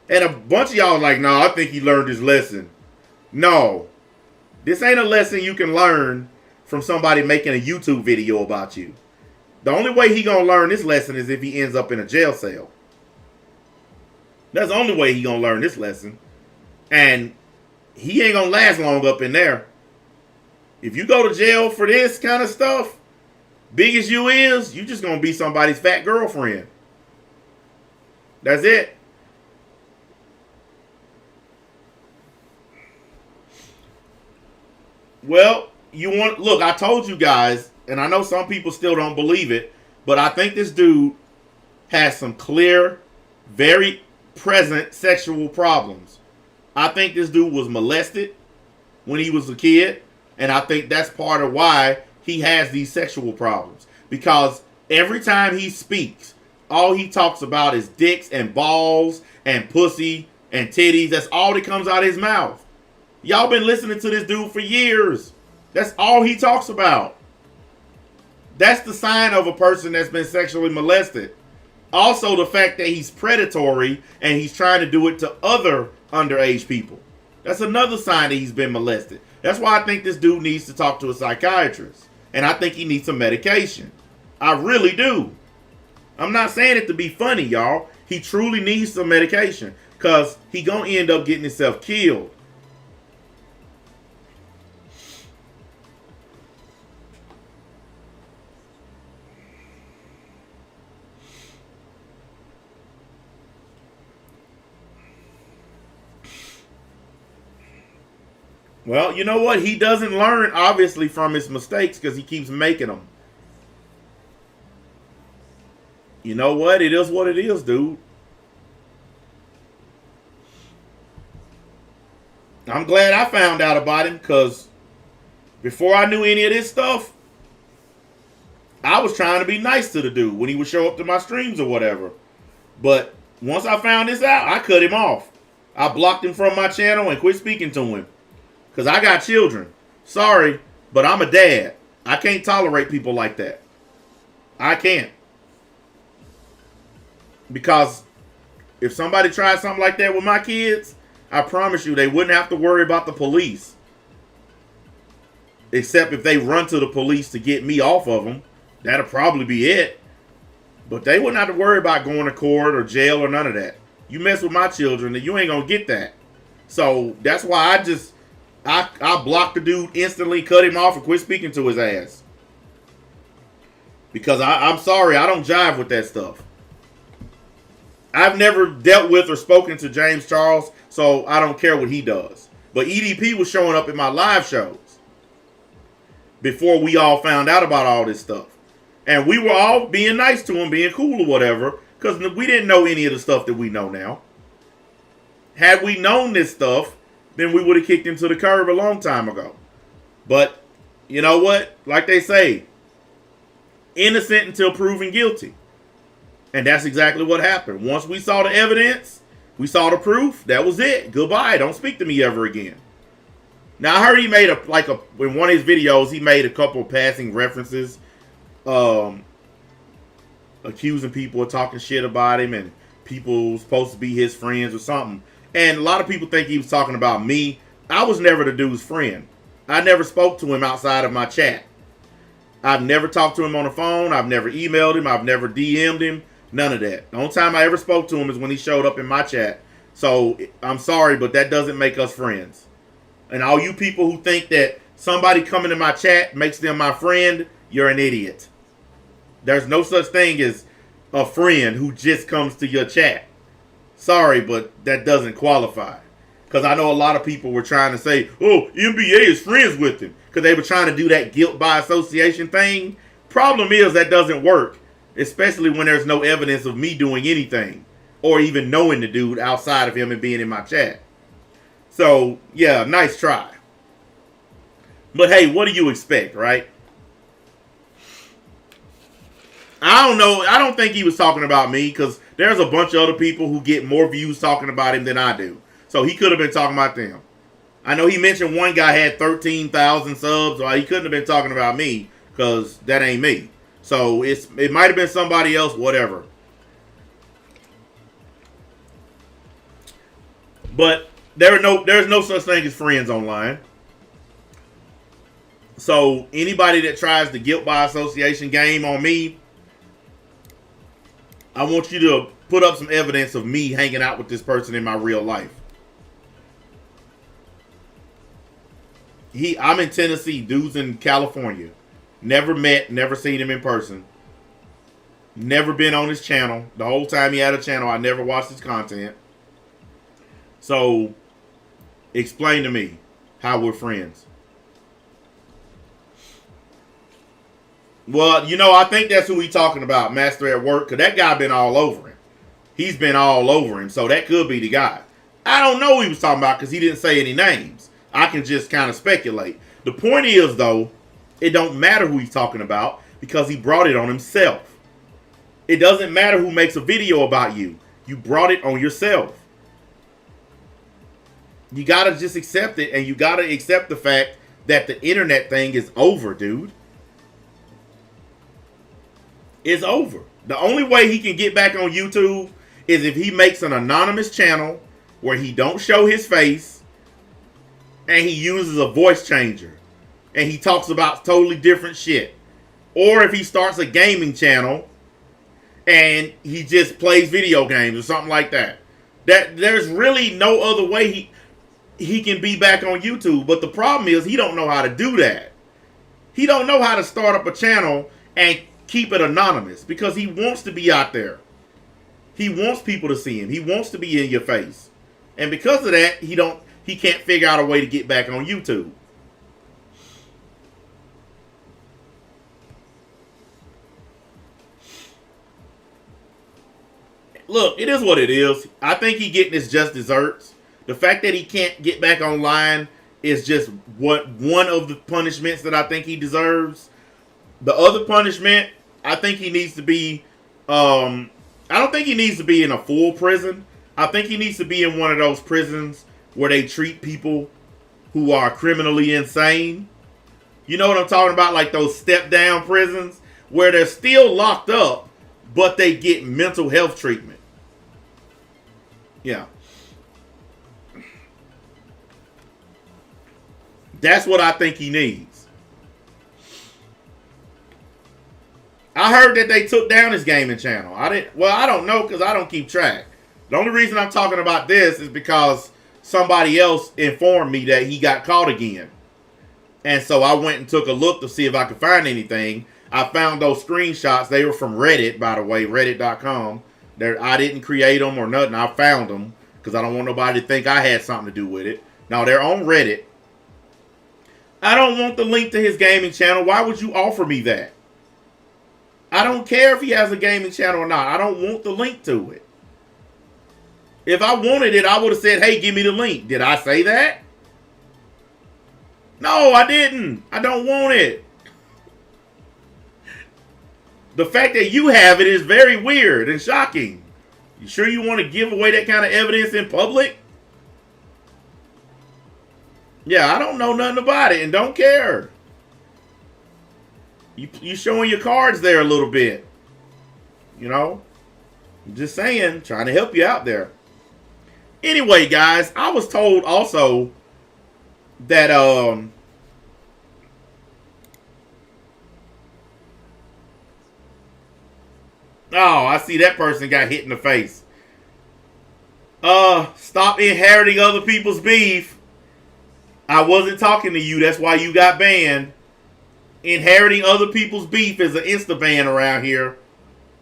And a bunch of y'all are like, no, I think he learned his lesson. No. This ain't a lesson you can learn from somebody making a YouTube video about you. The only way he going to learn this lesson is if he ends up in a jail cell. That's the only way he going to learn this lesson. And he ain't going to last long up in there. If you go to jail for this kind of stuff, big as you is, you just going to be somebody's fat girlfriend. That's it. Well, look, I told you guys, and I know some people still don't believe it, but I think this dude has some clear, very present sexual problems. I think this dude was molested when he was a kid, and I think that's part of why he has these sexual problems. Because every time he speaks, all he talks about is dicks and balls and pussy and titties. That's all that comes out of his mouth. Y'all been listening to this dude for years. That's all he talks about. That's the sign of a person that's been sexually molested. Also, the fact that he's predatory and he's trying to do it to other underage people. That's another sign that he's been molested. That's why I think this dude needs to talk to a psychiatrist. And I think he needs some medication. I really do. I'm not saying it to be funny, y'all. He truly needs some medication. Because he gonna end up getting himself killed. Well, you know what? He doesn't learn, obviously, from his mistakes because he keeps making them. You know what? It is what it is, dude. I'm glad I found out about him because before I knew any of this stuff, I was trying to be nice to the dude when he would show up to my streams or whatever. But once I found this out, I cut him off. I blocked him from my channel and quit speaking to him. Because I got children. Sorry, but I'm a dad. I can't tolerate people like that. I can't. Because if somebody tried something like that with my kids, I promise you they wouldn't have to worry about the police. Except if they run to the police to get me off of them. That'll probably be it. But they wouldn't have to worry about going to court or jail or none of that. You mess with my children, then you ain't going to get that. So that's why I blocked the dude instantly, cut him off, and quit speaking to his ass. Because I'm sorry, I don't jive with that stuff. I've never dealt with or spoken to James Charles, so I don't care what he does. But EDP was showing up in my live shows before we all found out about all this stuff. And we were all being nice to him, being cool or whatever, because we didn't know any of the stuff that we know now. Had we known this stuff, then we would have kicked him to the curb a long time ago. But, you know what? Like they say, innocent until proven guilty. And that's exactly what happened. Once we saw the evidence, we saw the proof, that was it. Goodbye. Don't speak to me ever again. Now, I heard he made in one of his videos, he made a couple of passing references, accusing people of talking shit about him and people supposed to be his friends or something. And a lot of people think he was talking about me. I was never the dude's friend. I never spoke to him outside of my chat. I've never talked to him on the phone. I've never emailed him. I've never DM'd him. None of that. The only time I ever spoke to him is when he showed up in my chat. So I'm sorry, but that doesn't make us friends. And all you people who think that somebody coming to my chat makes them my friend, you're an idiot. There's no such thing as a friend who just comes to your chat. Sorry, but that doesn't qualify. Because I know a lot of people were trying to say, oh, NBA is friends with him. Because they were trying to do that guilt by association thing. Problem is that doesn't work. Especially when there's no evidence of me doing anything. Or even knowing the dude outside of him and being in my chat. So, yeah, nice try. But hey, what do you expect, right? I don't know. I don't think he was talking about me because there's a bunch of other people who get more views talking about him than I do. So he could have been talking about them. I know he mentioned one guy had 13,000 subs. So he couldn't have been talking about me because that ain't me. So it might have been somebody else, whatever. But there's no such thing as friends online. So anybody that tries the guilt by association game on me, I want you to put up some evidence of me hanging out with this person in my real life. I'm in Tennessee, dude's in California. Never met, never seen him in person. Never been on his channel. The whole time he had a channel, I never watched his content. So, explain to me how we're friends. Well, you know, I think that's who he's talking about, Master at Work, because that guy been all over him. He's been all over him, so that could be the guy. I don't know who he was talking about because he didn't say any names. I can just kind of speculate. The point is, though, it don't matter who he's talking about because he brought it on himself. It doesn't matter who makes a video about you. You brought it on yourself. You got to just accept it, and you got to accept the fact that the internet thing is over, dude. It's over. The only way he can get back on YouTube is if he makes an anonymous channel where he don't show his face and he uses a voice changer and he talks about totally different shit. Or if he starts a gaming channel and he just plays video games or something like that. There's really no other way he can be back on YouTube. But the problem is he don't know how to do that. He don't know how to start up a channel and keep it anonymous because he wants to be out there. He wants people to see him. He wants to be in your face. And because of that, he can't figure out a way to get back on YouTube. Look, it is what it is. I think he getting his just desserts. The fact that he can't get back online is just one of the punishments that I think he deserves. The other punishment I think he needs to be. I don't think he needs to be in a full prison. I think he needs to be in one of those prisons where they treat people who are criminally insane. You know what I'm talking about? Like those step down prisons where they're still locked up, but they get mental health treatment. Yeah. That's what I think he needs. I heard that they took down his gaming channel. I don't know because I don't keep track. The only reason I'm talking about this is because somebody else informed me that he got caught again. And so I went and took a look to see if I could find anything. I found those screenshots. They were from Reddit, by the way, reddit.com. I didn't create them or nothing. I found them because I don't want nobody to think I had something to do with it. No, they're on Reddit. I don't want the link to his gaming channel. Why would you offer me that? I don't care if he has a gaming channel or not. I don't want the link to it. If I wanted it, I would have said, hey, give me the link. Did I say that? No, I didn't. I don't want it. The fact that you have it is very weird and shocking. You sure you want to give away that kind of evidence in public? Yeah, I don't know nothing about it and don't care. You showing your cards there a little bit. You know? I'm just saying, trying to help you out there. Anyway, guys, I was told also that oh, I see that person got hit in the face. Stop inheriting other people's beef. I wasn't talking to you. That's why you got banned. Inheriting other people's beef is an insta ban around here.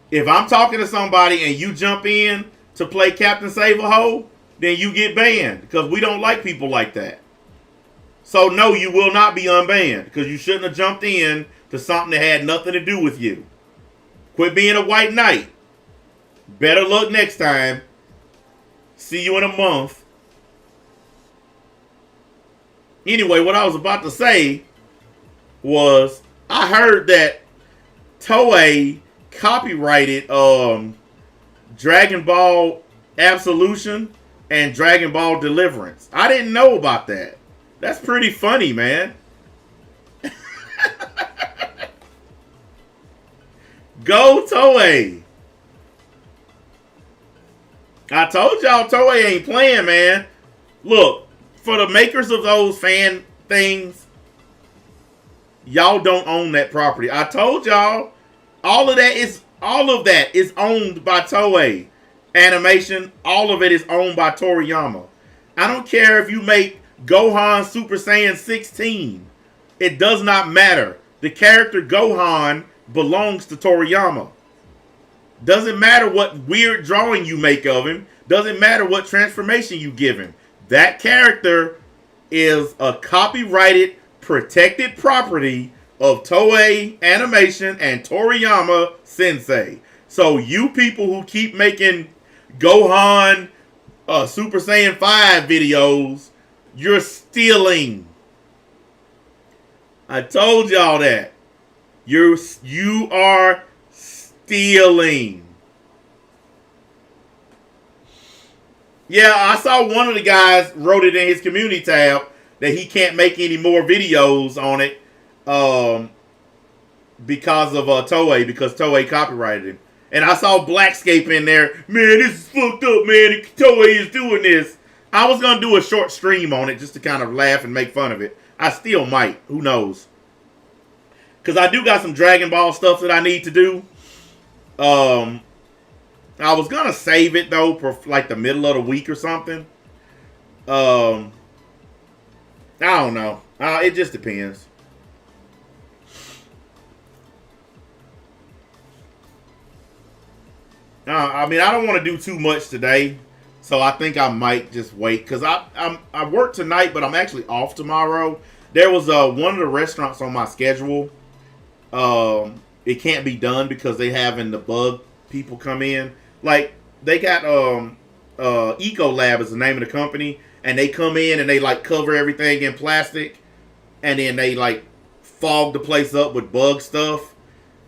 If I'm talking to somebody and you jump in to play Captain Save-A-Ho, then you get banned because we don't like people like that. So no, you will not be unbanned because you shouldn't have jumped in to something that had nothing to do with you. Quit being a white knight. Better luck next time. See you in a month. Anyway, what I was about to say was I heard that Toei copyrighted Dragon Ball Absolution and Dragon Ball Deliverance. I didn't know about that. That's pretty funny, man. Go Toei. I told y'all Toei ain't playing, man. Look, for the makers of those fan things, y'all don't own that property. I told y'all all of that is owned by Toei Animation. All of it is owned by Toriyama. I don't care if you make Gohan Super Saiyan 16. It does not matter. The character Gohan belongs to Toriyama. Doesn't matter what weird drawing you make of him. Doesn't matter what transformation you give him. That character is a copyrighted, protected property of Toei Animation and Toriyama Sensei. So you people who keep making Gohan Super Saiyan 5 videos, you're stealing. I told y'all that. You are stealing. Yeah, I saw one of the guys wrote it in his community tab that he can't make any more videos on it because of Toei, because Toei copyrighted him. And I saw Blackscape in there. Man, this is fucked up, man. Toei is doing this. I was going to do a short stream on it just to kind of laugh and make fun of it. I still might. Who knows? Because I do got some Dragon Ball stuff that I need to do. I was going to save it, though, for like the middle of the week or something. I don't know. It just depends. I mean, I don't want to do too much today. So I think I might just wait. Because I work tonight, but I'm actually off tomorrow. There was one of the restaurants on my schedule. It can't be done because they having the bug people come in. Like, they got Eco Lab is the name of the company. And they come in and they, like, cover everything in plastic. And then they, like, fog the place up with bug stuff.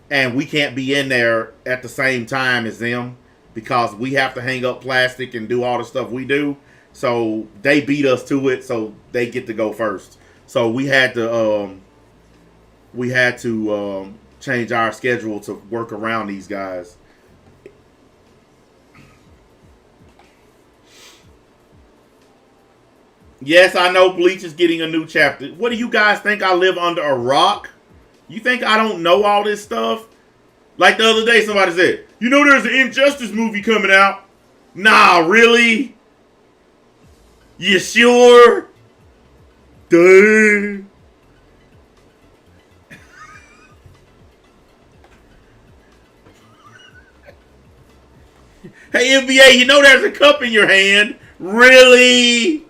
and we can't be in there at the same time as them because we have to hang up plastic and do all the stuff we do. So they beat us to it, so they get to go first. So we had to change our schedule to work around these guys. Yes, I know Bleach is getting a new chapter. What do you guys think? I live under a rock? You think I don't know all this stuff? Like the other day, somebody said, you know there's an Injustice movie coming out? Nah, really? You sure? Duh. Hey, NBA, you know there's a cup in your hand? Really?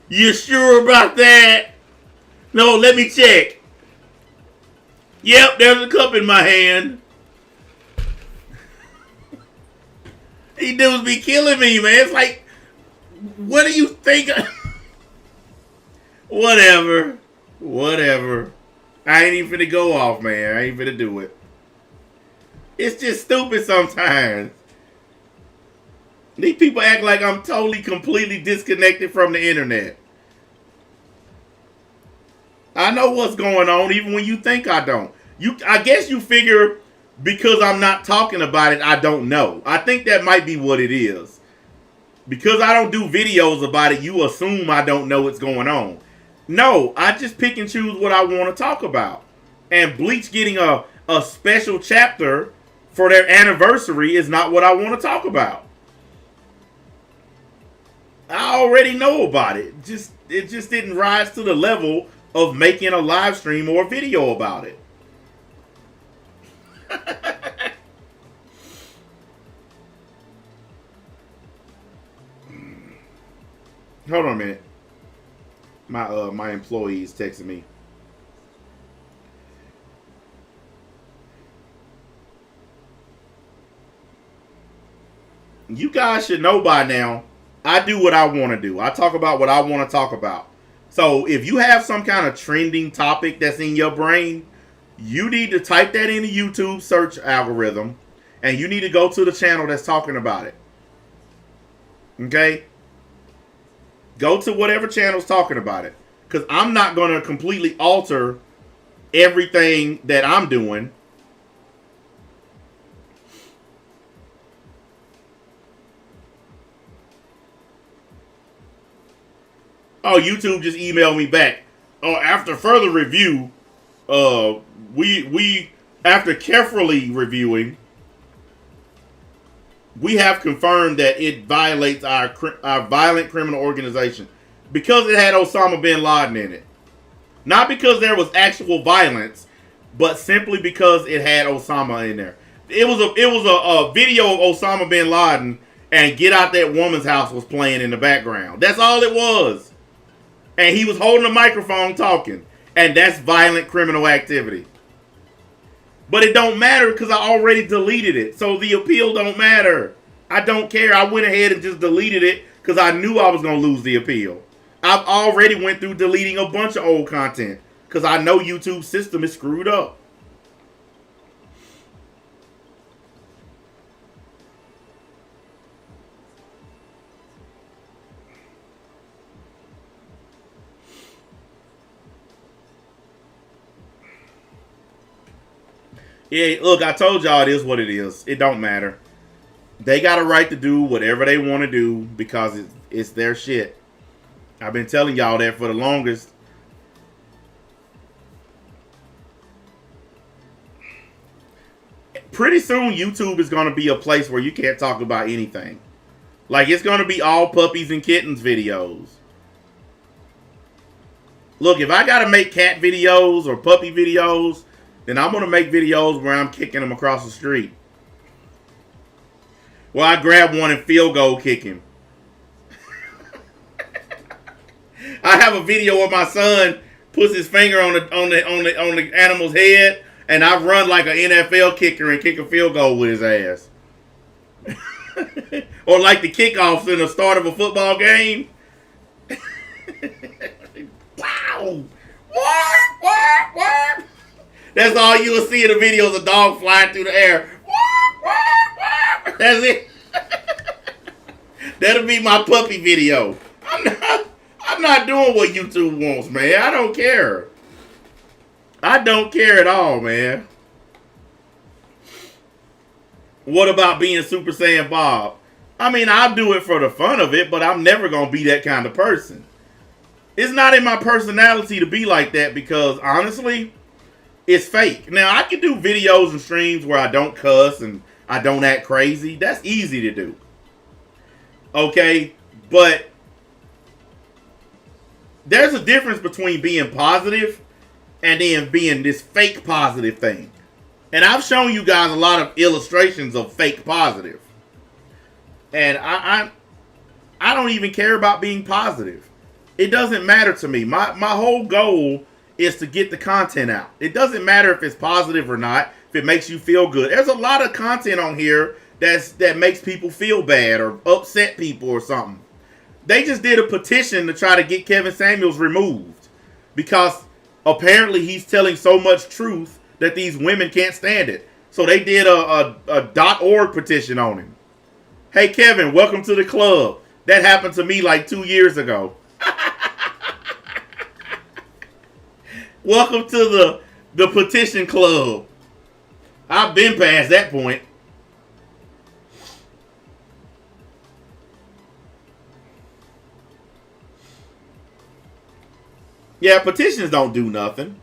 You sure about that? No, let me check. Yep, there's a cup in my hand. These dudes be killing me, man. It's like, what do you think? Whatever. Whatever. I ain't even finna go off, man. I ain't finna do it. It's just stupid sometimes. These people act like I'm totally, completely disconnected from the internet. I know what's going on, even when you think I don't. I guess you figure because I'm not talking about it, I don't know. I think that might be what it is. Because I don't do videos about it, you assume I don't know what's going on. No, I just pick and choose what I want to talk about. And Bleach getting a special chapter for their anniversary is not what I want to talk about. I already know about it. It just didn't rise to the level of making a live stream or a video about it. Hold on a minute. My employee is texting me. You guys should know by now, I do what I want to do. I talk about what I want to talk about. So if you have some kind of trending topic that's in your brain, you need to type that in the YouTube search algorithm, and you need to go to the channel that's talking about it. Okay? Go to whatever channel's talking about it. Because I'm not going to completely alter everything that I'm doing. Oh, YouTube just emailed me back. Oh, after further review, we after carefully reviewing, we have confirmed that it violates our violent criminal organization because it had Osama bin Laden in it. Not because there was actual violence, but simply because it had Osama in there. It was a video of Osama bin Laden and Get Out That Woman's House was playing in the background. That's all it was. And he was holding a microphone talking. And that's violent criminal activity. But it don't matter because I already deleted it. So the appeal don't matter. I don't care. I went ahead and just deleted it because I knew I was going to lose the appeal. I've already went through deleting a bunch of old content because I know YouTube's system is screwed up. Yeah, look, I told y'all it is what it is. It don't matter. They got a right to do whatever they want to do because it's their shit. I've been telling y'all that for the longest. Pretty soon, YouTube is going to be a place where you can't talk about anything. Like, it's going to be all puppies and kittens videos. Look, if I got to make cat videos or puppy videos, then I'm going to make videos where I'm kicking them across the street. Well, I grab one and field goal kick him. I have a video where my son puts his finger on the animal's head, and I run like an NFL kicker and kick a field goal with his ass. Or like the kickoffs in the start of a football game. Wow! What? That's all you will see in the videos, a dog flying through the air. That's it. That'll be my puppy video. I'm not doing what YouTube wants, man. I don't care. I don't care at all, man. What about being Super Saiyan Bob? I mean, I'll do it for the fun of it, but I'm never going to be that kind of person. It's not in my personality to be like that because, honestly, it's fake. Now, I can do videos and streams where I don't cuss and I don't act crazy. That's easy to do. Okay? But there's a difference between being positive and then being this fake positive thing. And I've shown you guys a lot of illustrations of fake positive. And I don't even care about being positive. It doesn't matter to me. My whole goal is to get the content out. It doesn't matter if it's positive or not, if it makes you feel good. There's a lot of content on here that makes people feel bad or upset people or something. They just did a petition to try to get Kevin Samuels removed because apparently he's telling so much truth that these women can't stand it. So they did a .org petition on him. Hey, Kevin, welcome to the club. That happened to me like 2 years ago. Welcome to the petition club. I've been past that point. Yeah, petitions don't do nothing.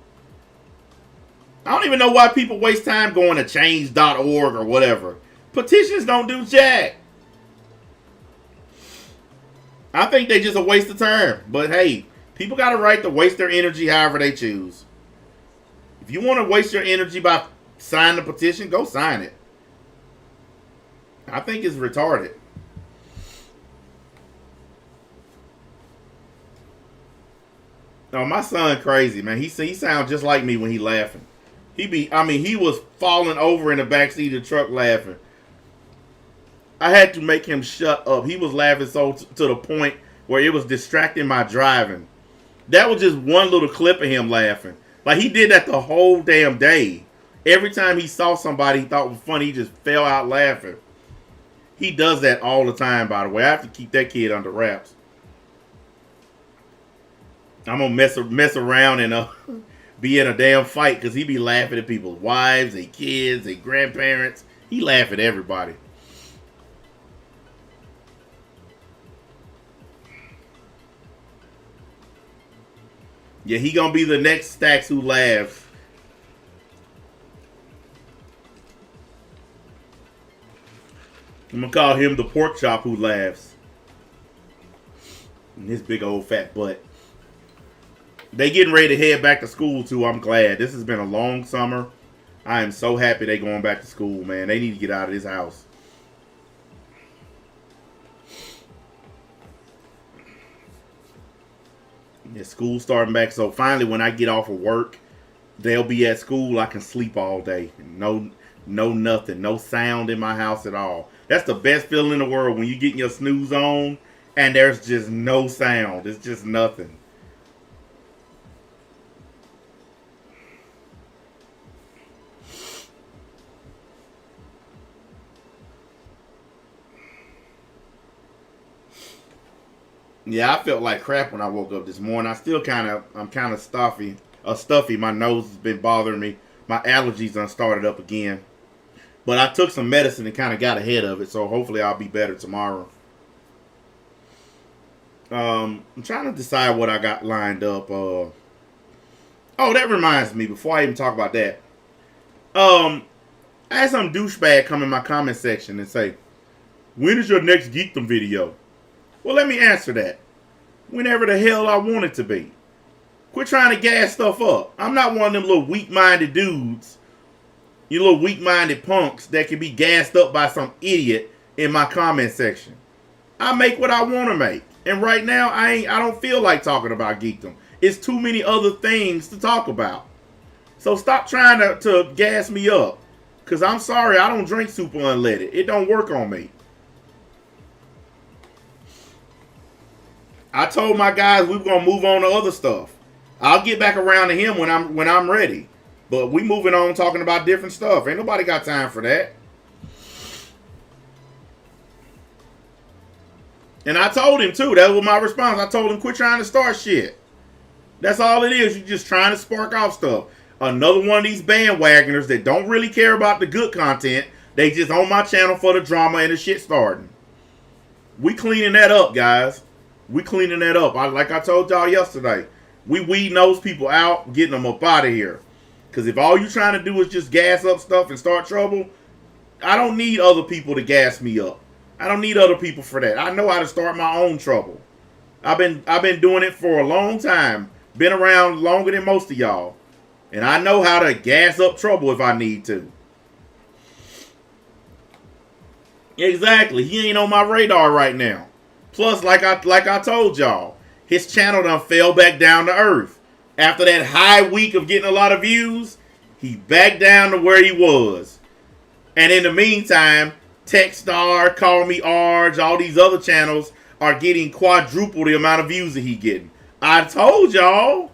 I don't even know why people waste time going to change.org or whatever. Petitions don't do jack. I think they just a waste of time. But hey, people got a right to waste their energy however they choose. If you want to waste your energy by signing a petition, go sign it. I think it's retarded. No, my son crazy, man. He sounds just like me when he laughing. He was falling over in the backseat of the truck laughing. I had to make him shut up. He was laughing so to the point where it was distracting my driving. That was just one little clip of him laughing. Like, he did that the whole damn day. Every time he saw somebody he thought was funny, he just fell out laughing. He does that all the time, by the way. I have to keep that kid under wraps. I'm going to mess around and be in a damn fight because he be laughing at people's wives, their kids, their grandparents. He laugh at everybody. Yeah, he gonna be the next Stacks who laughs. I'm gonna call him the pork chop who laughs. And his big old fat butt. They getting ready to head back to school too. I'm glad. This has been a long summer. I am so happy they going back to school, man. They need to get out of this house. Yeah, school starting back. So finally, when I get off of work, they'll be at school. I can sleep all day. No nothing. No sound in my house at all. That's the best feeling in the world when you get your snooze on and there's just no sound. It's just nothing. Yeah, I felt like crap when I woke up this morning. I'm kind of stuffy. My nose has been bothering me. My allergies done started up again. But I took some medicine and kind of got ahead of it, so hopefully I'll be better tomorrow. I'm trying to decide what I got lined up. Oh, that reminds me, before I even talk about that. I had some douchebag come in my comment section and say, when is your next Geekdom video? Well, let me answer that. Whenever the hell I want it to be. Quit trying to gas stuff up. I'm not one of them little weak-minded dudes. You little weak-minded punks that can be gassed up by some idiot in my comment section. I make what I want to make. And right now, I don't feel like talking about Geekdom. It's too many other things to talk about. So stop trying to gas me up. Because I'm sorry, I don't drink super unleaded. It don't work on me. I told my guys we were gonna move on to other stuff. I'll get back around to him when I'm ready. But we moving on talking about different stuff. Ain't nobody got time for that. And I told him too. That was my response. I told him quit trying to start shit. That's all it is. You're just trying to spark off stuff. Another one of these bandwagoners that don't really care about the good content. They just on my channel for the drama and the shit starting. We cleaning that up, guys. We cleaning that up. Like I told y'all yesterday, we weeding those people out, getting them up out of here. Because if all you trying to do is just gas up stuff and start trouble, I don't need other people to gas me up. I don't need other people for that. I know how to start my own trouble. I've been doing it for a long time. Been around longer than most of y'all. And I know how to gas up trouble if I need to. Exactly. He ain't on my radar right now. Plus, like I told y'all, his channel done fell back down to earth. After that high week of getting a lot of views, he back down to where he was. And in the meantime, Techstar, Call Me Arj, all these other channels are getting quadruple the amount of views that he getting. I told y'all.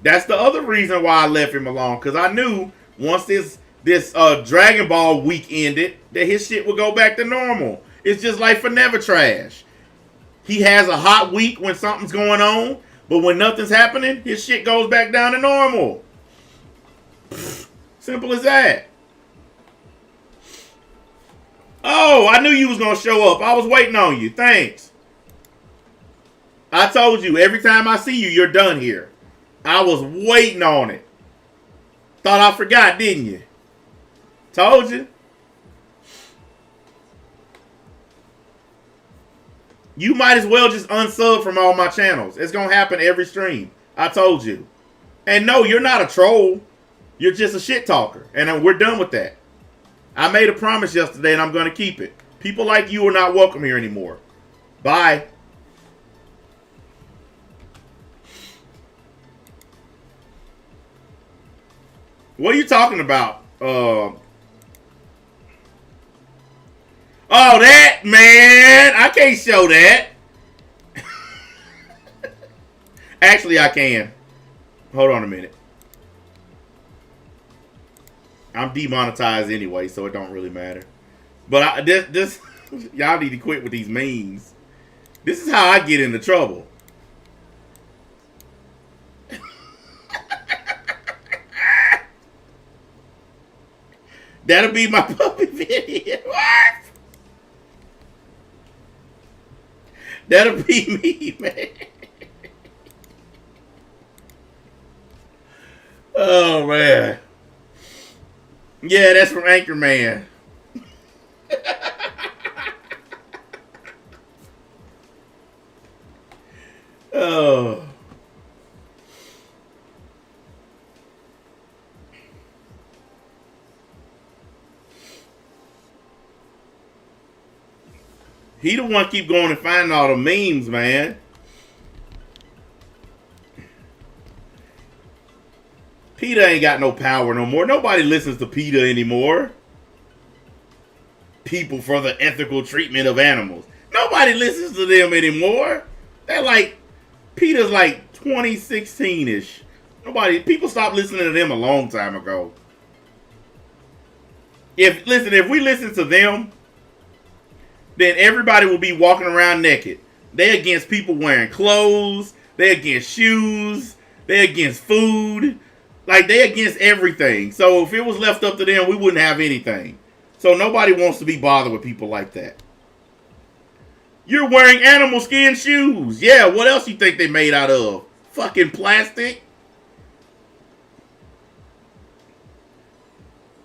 That's the other reason why I left him alone. Because I knew once this Dragon Ball week ended, that his shit would go back to normal. It's just like for Never Trash. He has a hot week when something's going on, but when nothing's happening, his shit goes back down to normal. Simple as that. Oh, I knew you was going to show up. I was waiting on you. Thanks. I told you, every time I see you, you're done here. I was waiting on it. Thought I forgot, didn't you? Told you. You might as well just unsub from all my channels. It's going to happen every stream. I told you. And no, you're not a troll. You're just a shit talker. And we're done with that. I made a promise yesterday and I'm going to keep it. People like you are not welcome here anymore. Bye. What are you talking about? Oh, that, man. I can't show that. Actually, I can. Hold on a minute. I'm demonetized anyway, so it don't really matter. But this y'all need to quit with these memes. This is how I get into trouble. That'll be my puppy video. What? That'll be me, man. Oh, man. Yeah, that's from Anchorman. Oh. He the one keep going and finding all the memes, man. PETA ain't got no power no more. Nobody listens to PETA anymore. People for the ethical treatment of animals. Nobody listens to them anymore. They're like, PETA's like 2016-ish. People stopped listening to them a long time ago. If we listen to them, then everybody will be walking around naked. They against people wearing clothes. They against shoes. They against food. Like, they against everything. So if it was left up to them, we wouldn't have anything. So nobody wants to be bothered with people like that. You're wearing animal skin shoes. Yeah, what else you think they made out of? Fucking plastic?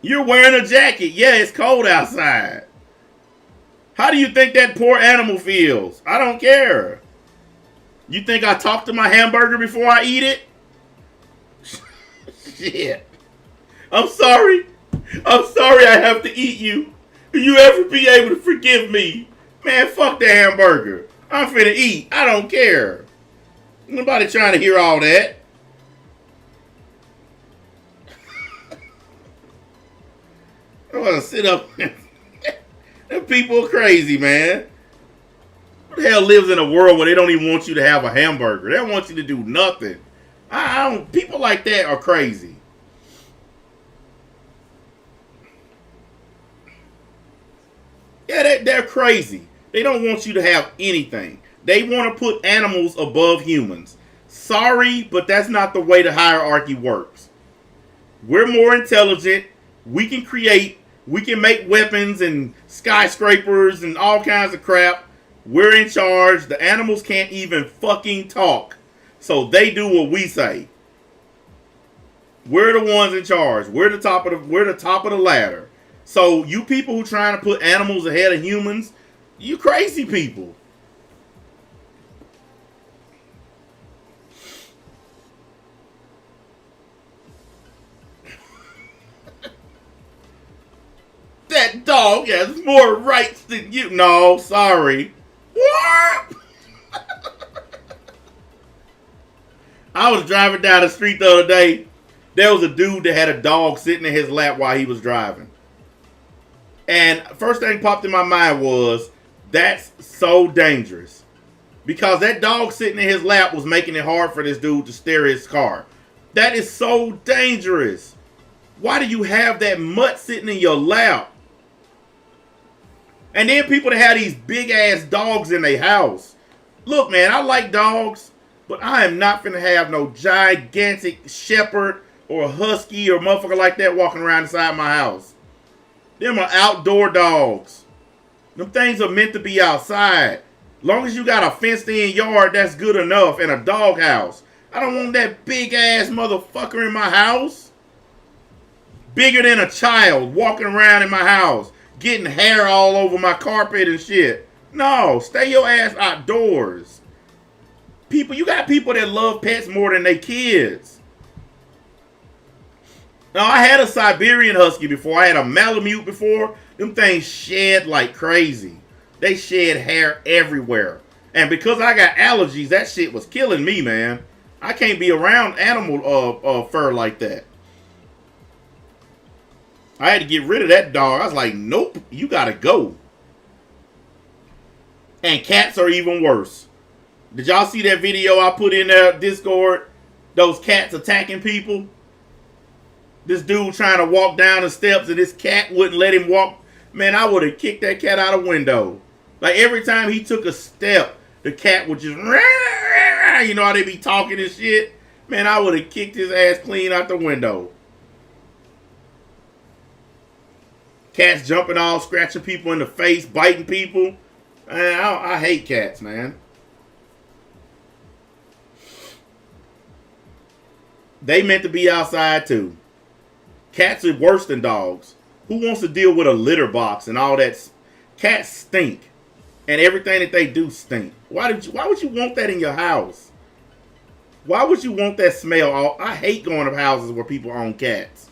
You're wearing a jacket. Yeah, it's cold outside. How do you think that poor animal feels? I don't care. You think I talk to my hamburger before I eat it? Shit. I'm sorry. I'm sorry I have to eat you. Will you ever be able to forgive me? Man, fuck that hamburger. I'm finna eat. I don't care. Nobody trying to hear all that. I want to sit up. Them people are crazy, man. Who the hell lives in a world where they don't even want you to have a hamburger? They don't want you to do nothing. People like that are crazy. Yeah, they're crazy. They don't want you to have anything. They want to put animals above humans. Sorry, but that's not the way the hierarchy works. We're more intelligent. We can create. We can make weapons and skyscrapers and all kinds of crap. We're in charge. The animals can't even fucking talk. So they do what we say. We're the ones in charge. We're the top of the ladder. So you people who trying to put animals ahead of humans, you crazy people. That dog has more rights than you. No, sorry. What? I was driving down the street the other day. There was a dude that had a dog sitting in his lap while he was driving. And first thing popped in my mind was, that's so dangerous. Because that dog sitting in his lap was making it hard for this dude to steer his car. That is so dangerous. Why do you have that mutt sitting in your lap? And then people that have these big ass dogs in their house. Look, man, I like dogs, but I am not finna have no gigantic shepherd or a husky or a motherfucker like that walking around inside my house. Them are outdoor dogs. Them things are meant to be outside. Long as you got a fenced in yard, that's good enough, and a dog house. I don't want that big ass motherfucker in my house. Bigger than a child walking around in my house, getting hair all over my carpet and shit. No, stay your ass outdoors. People, you got people that love pets more than they kids. Now, I had a Siberian Husky before. I had a Malamute before. Them things shed like crazy. They shed hair everywhere. And because I got allergies, that shit was killing me, man. I can't be around animal fur like that. I had to get rid of that dog. I was like, nope, you gotta go. And cats are even worse. Did y'all see that video I put in there, Discord? Those cats attacking people? This dude trying to walk down the steps and this cat wouldn't let him walk. Man, I would have kicked that cat out a window. Like every time he took a step, the cat would just, you know how they be talking and shit? Man, I would have kicked his ass clean out the window. Cats jumping off, scratching people in the face, biting people. Man, I hate cats, man. They meant to be outside too. Cats are worse than dogs. Who wants to deal with a litter box and all that? Cats stink. And everything that they do stink. Why would you want that in your house? Why would you want that smell? I hate going to houses where people own cats.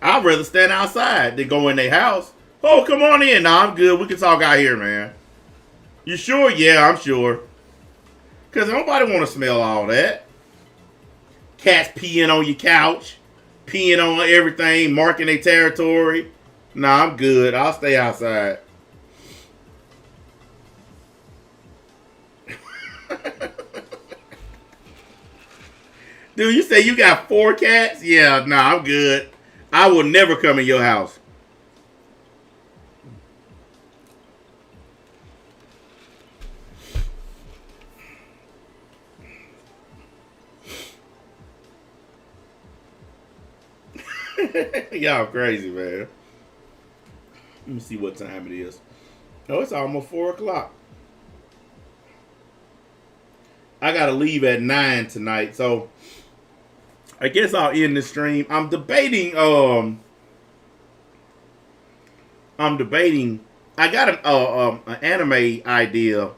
I'd rather stand outside than go in their house. Oh, come on in. Nah, I'm good. We can talk out here, man. You sure? Yeah, I'm sure. Because nobody want to smell all that. Cats peeing on your couch. Peeing on everything. Marking their territory. Nah, I'm good. I'll stay outside. Dude, you say you got 4 cats? Yeah, nah, I'm good. I will never come in your house. Y'all crazy, man. Let me see what time it is. Oh, it's almost 4 o'clock. I gotta leave at 9 tonight, so I guess I'll end the stream. I'm debating. I got an anime idea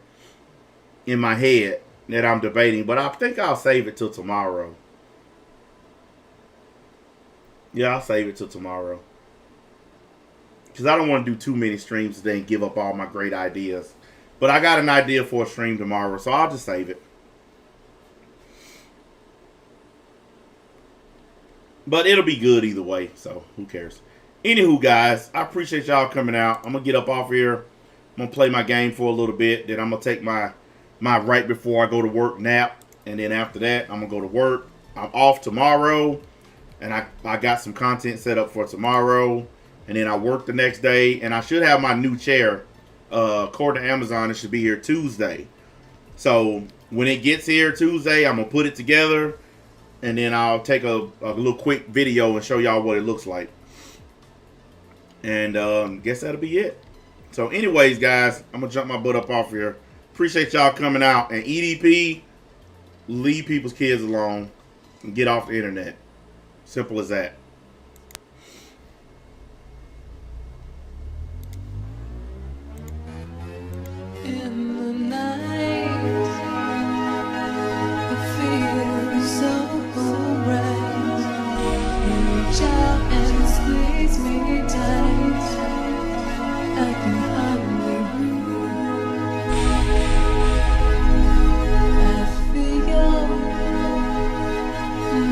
in my head that I'm debating, but I think I'll save it till tomorrow. Yeah, I'll save it till tomorrow. Because I don't want to do too many streams today and give up all my great ideas. But I got an idea for a stream tomorrow, so I'll just save it. But it'll be good either way, so who cares? Anywho, guys, I appreciate y'all coming out. I'm going to get up off here. I'm going to play my game for a little bit. Then I'm going to take my right before I go to work nap. And then after that, I'm going to go to work. I'm off tomorrow. And I got some content set up for tomorrow. and then I work the next day, and I should have my new chair. According to Amazon, it should be here Tuesday. So when it gets here Tuesday, I'm gonna put it together, and then I'll take a little quick video and show y'all what it looks like. And guess that'll be it. So anyways, guys, I'm gonna jump my butt up off here. Appreciate y'all coming out. And EDP, leave people's kids alone and get off the internet. Simple as that. In the night, the fear is so bright. You reach out and squeeze me tight. I can hardly breathe. I feel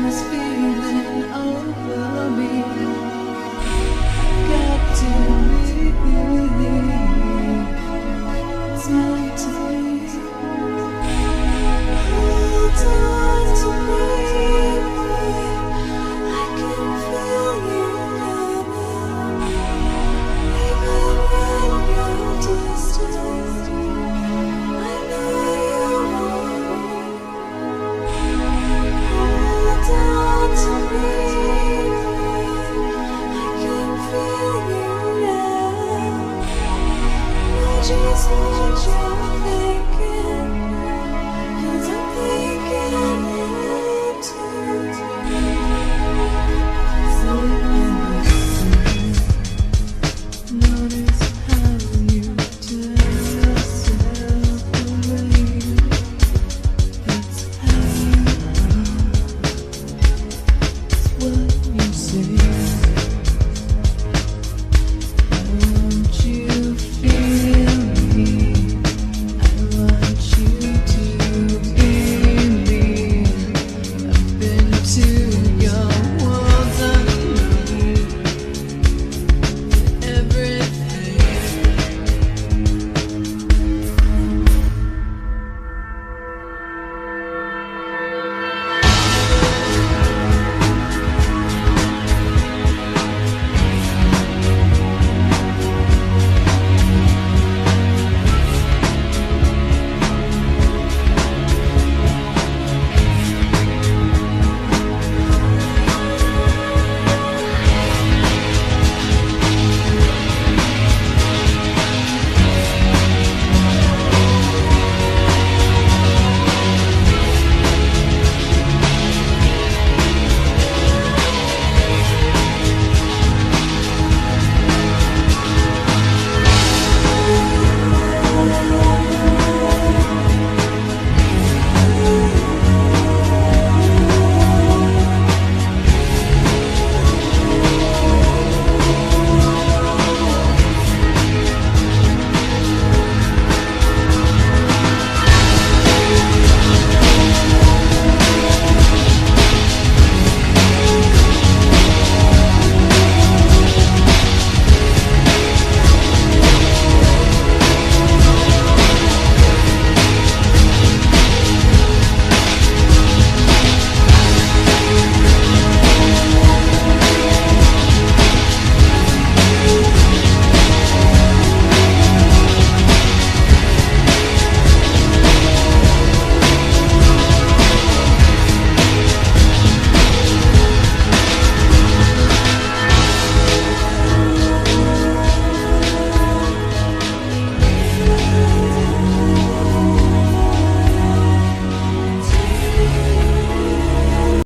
this feeling over me. Got to believe it's meant to be. Hold on to me. I can feel you coming. Even when you're distant, I know you want me. Hold on to me. I can feel you now. I just want